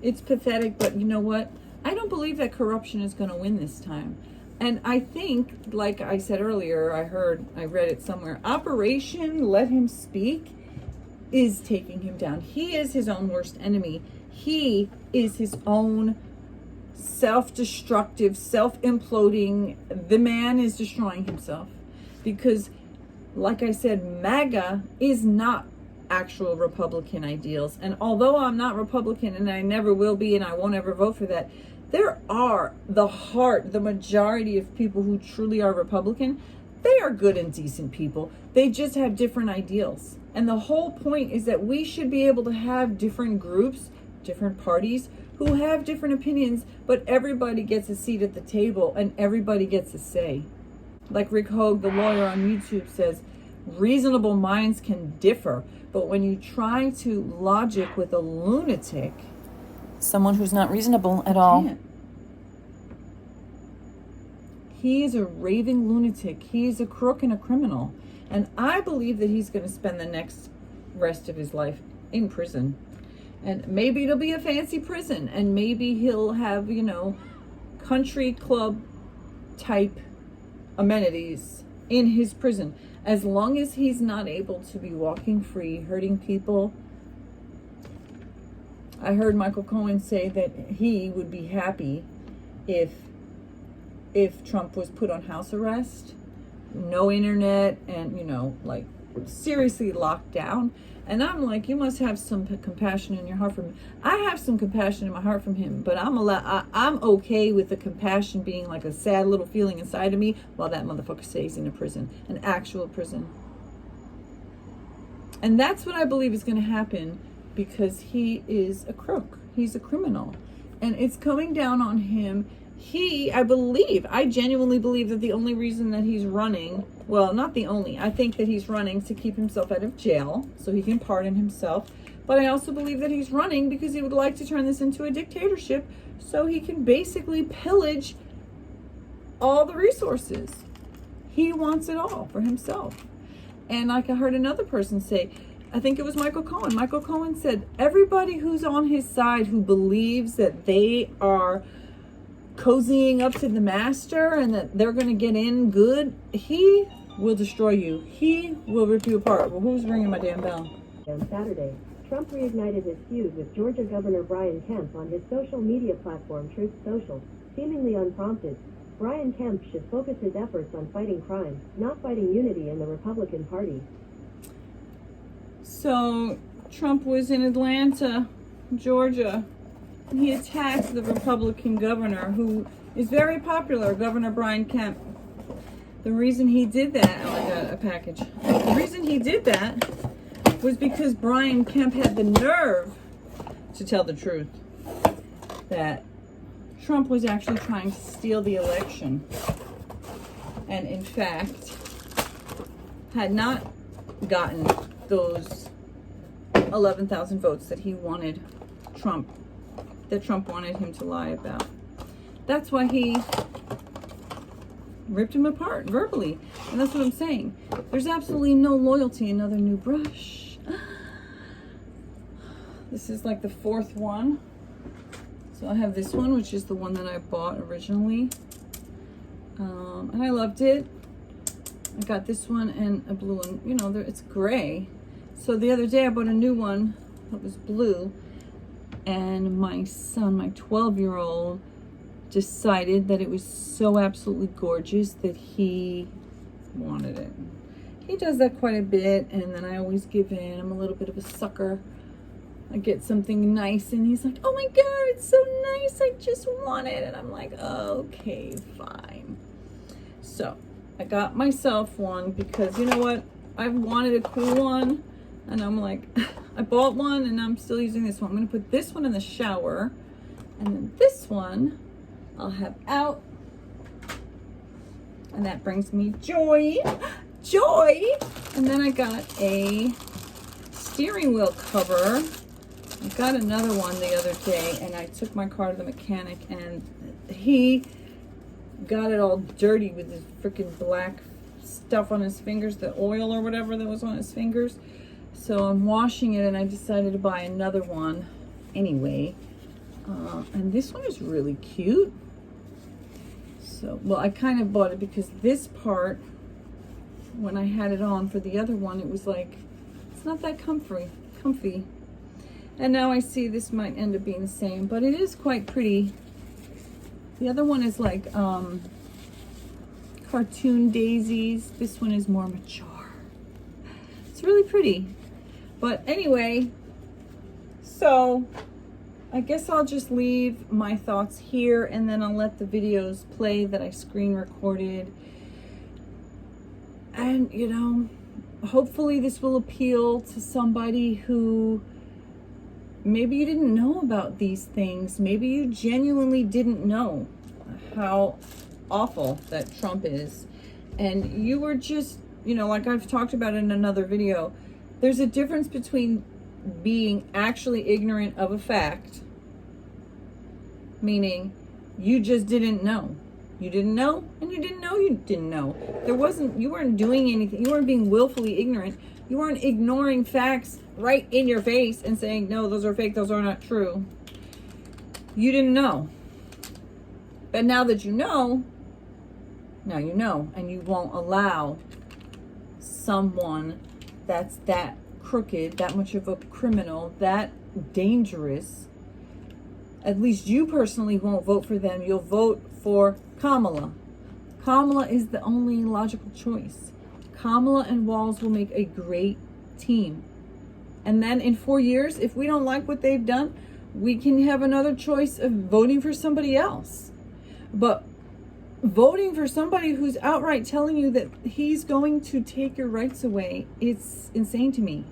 It's pathetic, but you know what? I don't believe that corruption is going to win this time. And I think, like I said earlier, I read it somewhere, Operation Let Him Speak is taking him down. He is his own worst enemy. He is his own self-destructive, self-imploding. The man is destroying himself. Because, like I said, MAGA is not actual Republican ideals. And although I'm not Republican, and I never will be, and I won't ever vote for that, there are the majority of people who truly are Republican. They are good and decent people. They just have different ideals. And the whole point is that we should be able to have different groups, different parties who have different opinions, but everybody gets a seat at the table and everybody gets a say. Like Rick Hogue, the lawyer on YouTube, says, reasonable minds can differ, but when you try to logic with a lunatic, someone who's not reasonable at all. He is a raving lunatic. He is a crook and a criminal. And I believe that he's going to spend the rest of his life in prison. And maybe it'll be a fancy prison. And maybe he'll have, country club type amenities in his prison. As long as he's not able to be walking free, hurting people. I heard Michael Cohen say that he would be happy if Trump was put on house arrest, no internet, and, seriously locked down. And I'm like, you must have some compassion in your heart for him. I have some compassion in my heart from him, but I'm okay with the compassion being like a sad little feeling inside of me while that motherfucker stays in a prison, an actual prison. And that's what I believe is going to happen, because he is a crook. He's a criminal. And it's coming down on him. I genuinely believe that the only reason that he's running Well, not the only. I think that he's running to keep himself out of jail so he can pardon himself. But I also believe that he's running because he would like to turn this into a dictatorship so he can basically pillage all the resources. He wants it all for himself. And like I heard another person say, I think it was Michael Cohen. Michael Cohen said, everybody who's on his side who believes that they are cozying up to the master and that they're going to get in good, he will destroy you. He will rip you apart. Well, who's ringing my damn bell? On Saturday, Trump reignited his feud with Georgia Governor Brian Kemp on his social media platform Truth Social. Seemingly unprompted, Brian Kemp should focus his efforts on fighting crime, not fighting unity in the Republican Party. So, Trump was in Atlanta, Georgia. He attacked the Republican governor, who is very popular, Governor Brian Kemp. The reason he did that, oh, I got a package. The reason he did that was because Brian Kemp had the nerve to tell the truth that Trump was actually trying to steal the election, and in fact had not gotten those 11,000 votes that he wanted Trump wanted him to lie about. That's why he ripped him apart verbally. And that's what I'm saying. There's absolutely no loyalty. Another new brush. This is like the fourth one. So I have this one, which is the one that I bought originally. And I loved it. I got this one and a blue one. You know, it's gray. So the other day I bought a new one that was blue. And my son, my 12-year-old, decided that it was so absolutely gorgeous that he wanted it. He does that quite a bit, and then I always give in. I'm a little bit of a sucker. I get something nice, and he's like, oh my God, it's so nice, I just want it. And I'm like, okay, fine. So I got myself one because, you know what, I've wanted a cool one, and I'm like, I bought one, and I'm still using this one. I'm going to put this one in the shower, and then this one I'll have out, and that brings me joy. And then I got a steering wheel cover. I got another one the other day, and I took my car to the mechanic, and he got it all dirty with his freaking black stuff on his fingers, the oil or whatever that was on his fingers. So I'm washing it, and I decided to buy another one anyway. And this one is really cute. So, well, I kind of bought it because this part, when I had it on for the other one, it was like, it's not that comfy. And now I see this might end up being the same, but it is quite pretty. The other one is like cartoon daisies. This one is more mature. It's really pretty. But anyway, so I guess I'll just leave my thoughts here, and then I'll let the videos play that I screen recorded. And, you know, hopefully this will appeal to somebody who maybe you didn't know about these things. Maybe you genuinely didn't know how awful that Trump is. And you were just, you know, like I've talked about in another video, there's a difference between being actually ignorant of a fact, meaning you just didn't know. You didn't know, and you didn't know you didn't know. You weren't doing anything. You weren't being willfully ignorant. You weren't ignoring facts right in your face and saying, no, those are fake, those are not true. You didn't know. But now that you know, now you know, and you won't allow someone that's that crooked, that much of a criminal, that dangerous. At least you personally won't vote for them. You'll vote for Kamala. Kamala is the only logical choice. Kamala and Walz will make a great team. And then in 4 years, if we don't like what they've done, we can have another choice of voting for somebody else. But voting for somebody who's outright telling you that he's going to take your rights away, it's insane to me.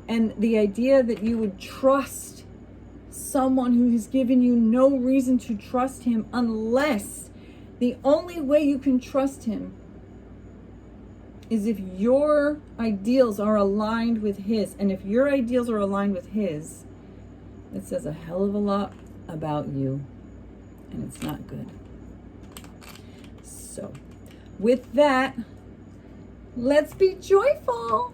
And the idea that you would trust someone who has given you no reason to trust him, unless the only way you can trust him is if your ideals are aligned with his. And if your ideals are aligned with his, it says a hell of a lot about you. And it's not good. So, with that, let's be joyful.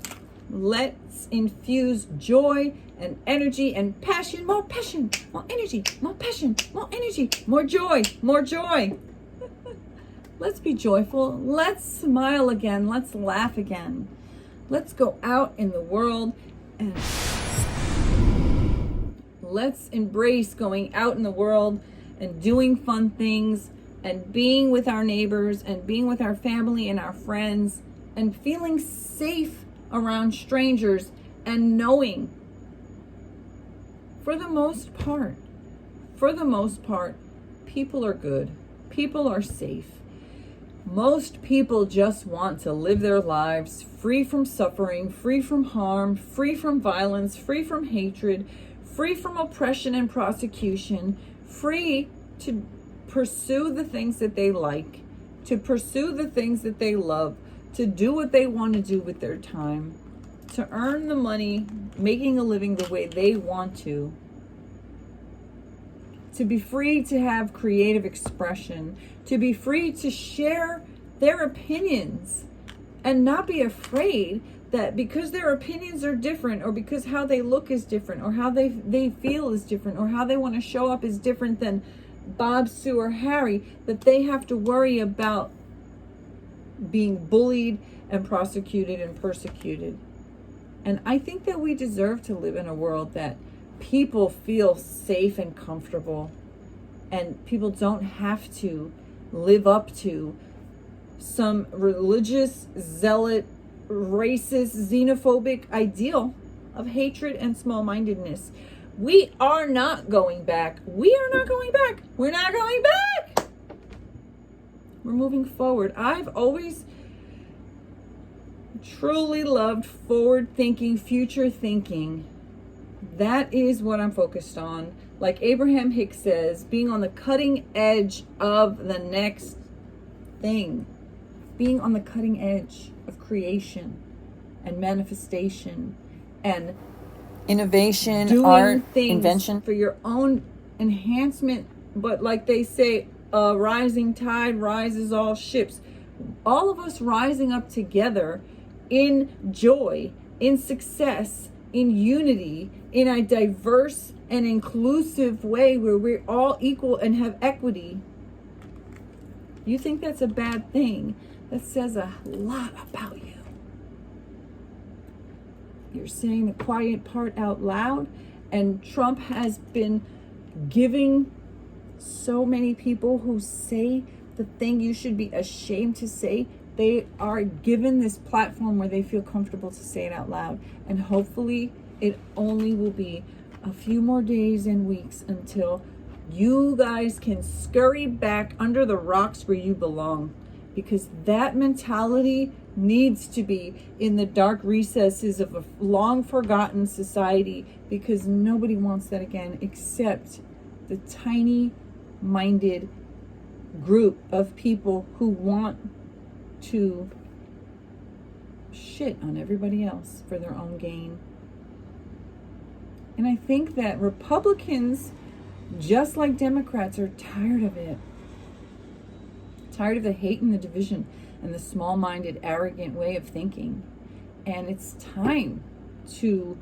Let's infuse joy and energy and passion. More passion, more energy, more passion, more energy, more joy, more joy. Let's be joyful. Let's smile again. Let's laugh again. Let's go out in the world and let's embrace going out in the world and doing fun things and being with our neighbors and being with our family and our friends and feeling safe around strangers and knowing, for the most part, people are good. People are safe. Most people just want to live their lives free from suffering, free from harm, free from violence, free from hatred, free from oppression and prosecution, free to pursue the things that they like, to pursue the things that they love, to do what they want to do with their time, to earn the money, making a living the way they want to be free to have creative expression, to be free to share their opinions and not be afraid that because their opinions are different or because how they look is different or how they feel is different or how they want to show up is different than Bob, Sue, or Harry, that they have to worry about being bullied and prosecuted and persecuted. And I think that we deserve to live in a world that people feel safe and comfortable, and people don't have to live up to some religious, zealot, racist, xenophobic ideal of hatred and small-mindedness. We are not going back. We are not going back. We're not going back. We're moving forward. I've always truly loved forward thinking, future thinking. That is what I'm focused on. Like Abraham Hicks says, being on the cutting edge of the next thing. Being on the cutting edge of creation and manifestation and innovation, doing art, things invention for your own enhancement. But like they say, a rising tide rises all ships. All of us rising up together in joy, in success, in unity, in a diverse and inclusive way where we're all equal and have equity. You think that's a bad thing? That says a lot about you. You're saying the quiet part out loud, and Trump has been giving so many people who say the thing you should be ashamed to say, they are given this platform where they feel comfortable to say it out loud. And hopefully it only will be a few more days and weeks until you guys can scurry back under the rocks where you belong, because that mentality needs to be in the dark recesses of a long forgotten society, because nobody wants that again except the tiny minded group of people who want to shit on everybody else for their own gain. And I think that Republicans, just like Democrats, are tired of it. Tired of the hate and the division and the small-minded, arrogant way of thinking. And it's time to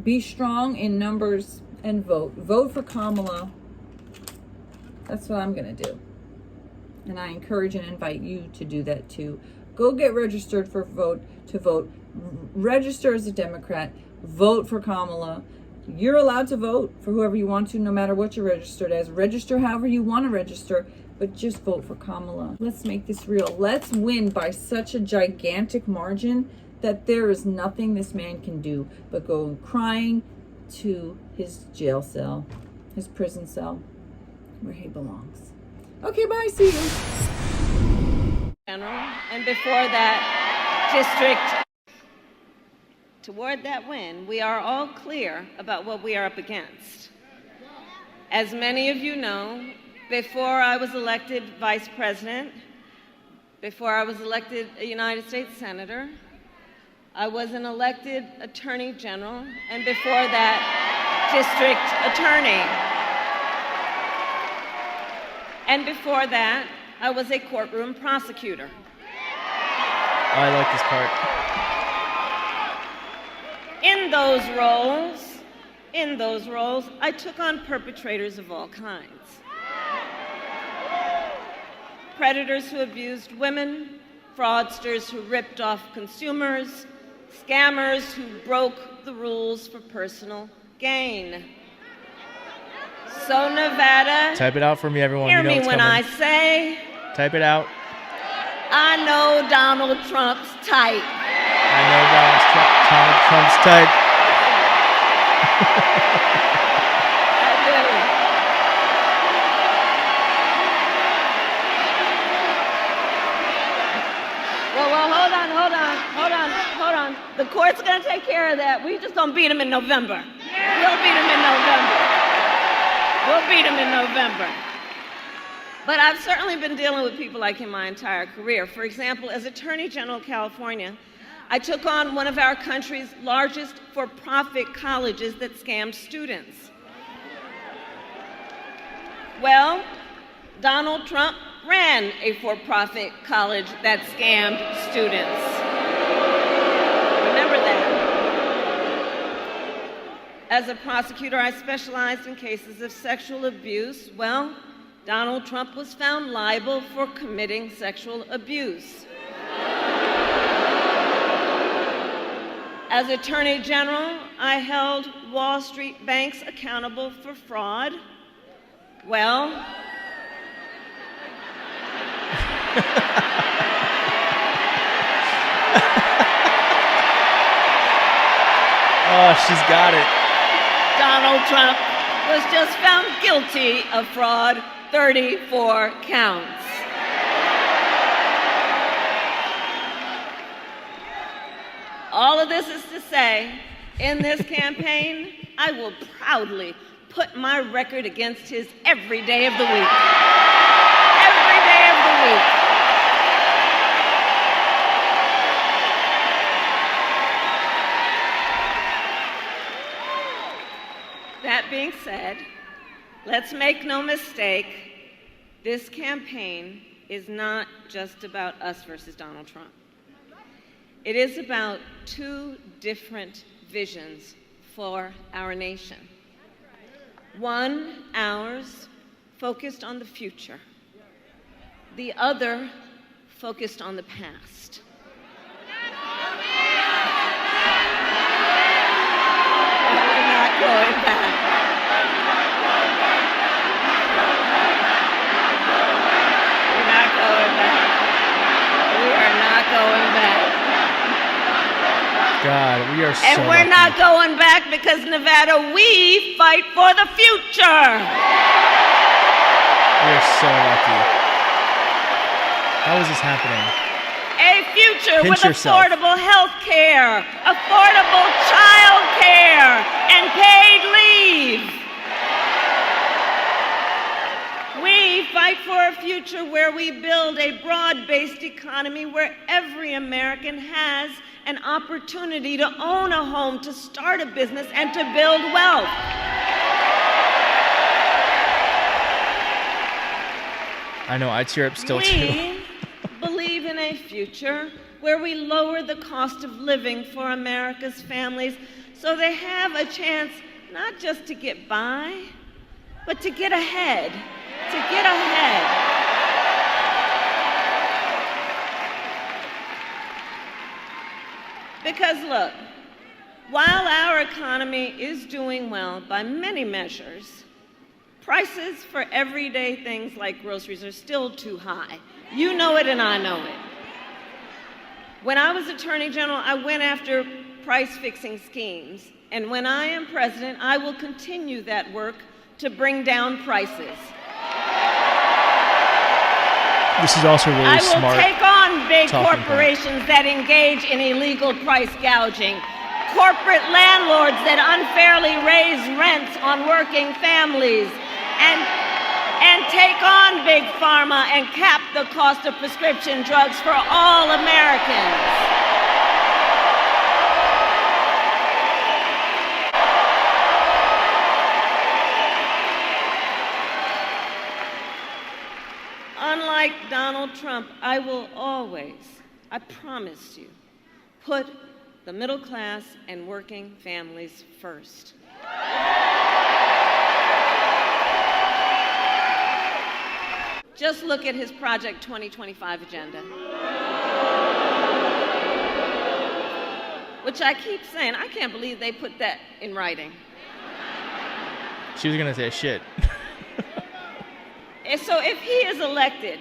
be strong in numbers and vote. Vote for Kamala. That's what I'm going to do. And I encourage and invite you to do that too. Go get registered to vote. Register as a Democrat. Vote for Kamala. You're allowed to vote for whoever you want to, no matter what you're registered as. Register however you want to register, but just vote for Kamala. Let's make this real. Let's win by such a gigantic margin that there is nothing this man can do but go crying to his jail cell, his prison cell, where he belongs. Okay, bye. See you. General, and before that, district. Toward that win, we are all clear about what we are up against. As many of you know, before I was elected vice president, Before I was elected a United States Senator, I was an elected Attorney General, and before that, District Attorney. And before that, I was a courtroom prosecutor. I like this part. In those roles, I took on perpetrators of all kinds. Predators who abused women, fraudsters who ripped off consumers, scammers who broke the rules for personal gain. So Nevada, Type it out for me, everyone. hear You know me it's when coming. I say, Type it out. I know Donald Trump's type. I know Donald Trump's type. Well, hold on. The court's gonna take care of that. We just gonna beat him in November. We'll beat him in November. But I've certainly been dealing with people like him my entire career. For example, as Attorney General of California, I took on one of our country's largest for-profit colleges that scammed students. Well, Donald Trump ran a for-profit college that scammed students. Remember that. As a prosecutor, I specialized in cases of sexual abuse. Well, Donald Trump was found liable for committing sexual abuse. As Attorney General, I held Wall Street banks accountable for fraud. Well, Oh, she's got it. Donald Trump was just found guilty of fraud, 34 counts. All of this is to say, in this campaign, I will proudly put my record against his every day of the week. Every day of the week. That being said, let's make no mistake, this campaign is not just about us versus Donald Trump. It is about two different visions for our nation. One, ours, focused on the future. The other, focused on the past. We're not going back. We're not going back. We are not going back. God, we are so And we're lucky. not going back because, Nevada, we fight for the future. We are so lucky. How is this happening? A future Pinch with yourself. affordable health care, affordable child care, and paid leave. We fight for a future where we build a broad-based economy where every American has an opportunity to own a home, to start a business, and to build wealth. I know, I tear up still too. We believe in a future where we lower the cost of living for America's families so they have a chance not just to get by, but to get ahead. To get ahead. Because look, while our economy is doing well by many measures, prices for everyday things like groceries are still too high. You know it and I know it. When I was Attorney General, I went after price-fixing schemes. And when I am president, I will continue that work to bring down prices. This is also really I will smart. take on big talking corporations that engage in illegal price gouging, corporate landlords that unfairly raise rents on working families, and and take on Big Pharma and cap the cost of prescription drugs for all Americans. Unlike Donald Trump, I will always, I promise you, put the middle class and working families first. Just look at his Project 2025 agenda, which I keep saying, I can't believe they put that in writing. She was gonna say shit. And so if he is elected,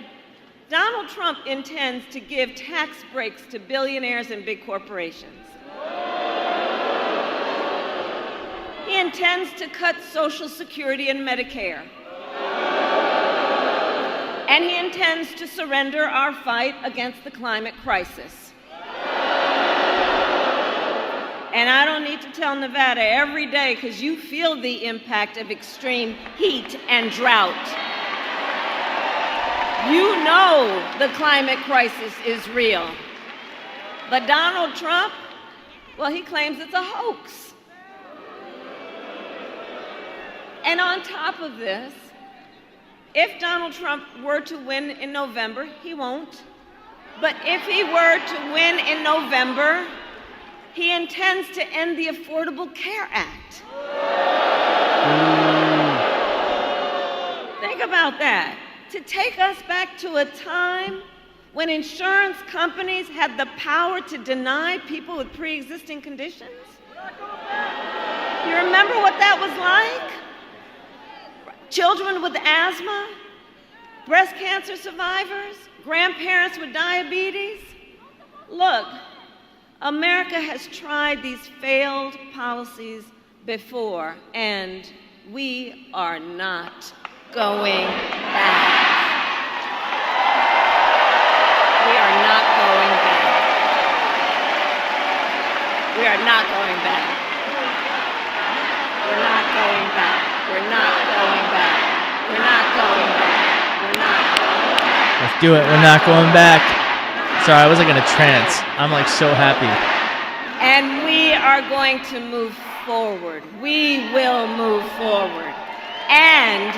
Donald Trump intends to give tax breaks to billionaires and big corporations. He intends to cut Social Security and Medicare. And he intends to surrender our fight against the climate crisis. And I don't need to tell Nevada every day, because you feel the impact of extreme heat and drought. You know the climate crisis is real. But Donald Trump, well, he claims it's a hoax. And on top of this, if Donald Trump were to win in November, he won't. But if he were to win in November, he intends to end the Affordable Care Act. Think about that. To take us back to a time when insurance companies had the power to deny people with pre-existing conditions? You remember what that was like? Children with asthma, breast cancer survivors, grandparents with diabetes. Look, America has tried these failed policies before, and we are not going back. We are not going back. We are not going back. We're not going back. We're not going back. We're not going back. We're not going back. Let's do it. We're not going back. Sorry, I was like in a trance. I'm like so happy. And we are going to move forward. We will move forward. And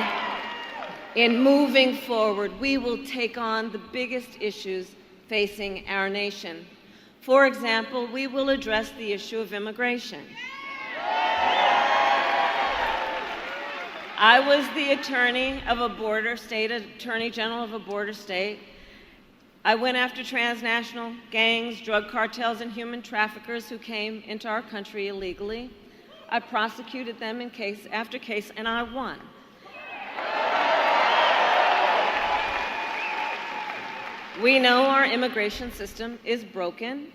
in moving forward, we will take on the biggest issues facing our nation. For example, we will address the issue of immigration. I was the attorney of a border state, attorney general of a border state. I went after transnational gangs, drug cartels, and human traffickers who came into our country illegally. I prosecuted them in case after case, and I won. We know our immigration system is broken,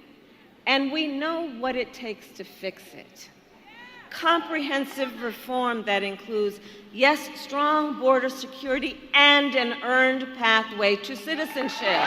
and we know what it takes to fix it. Comprehensive reform that includes, yes, strong border security and an earned pathway to citizenship.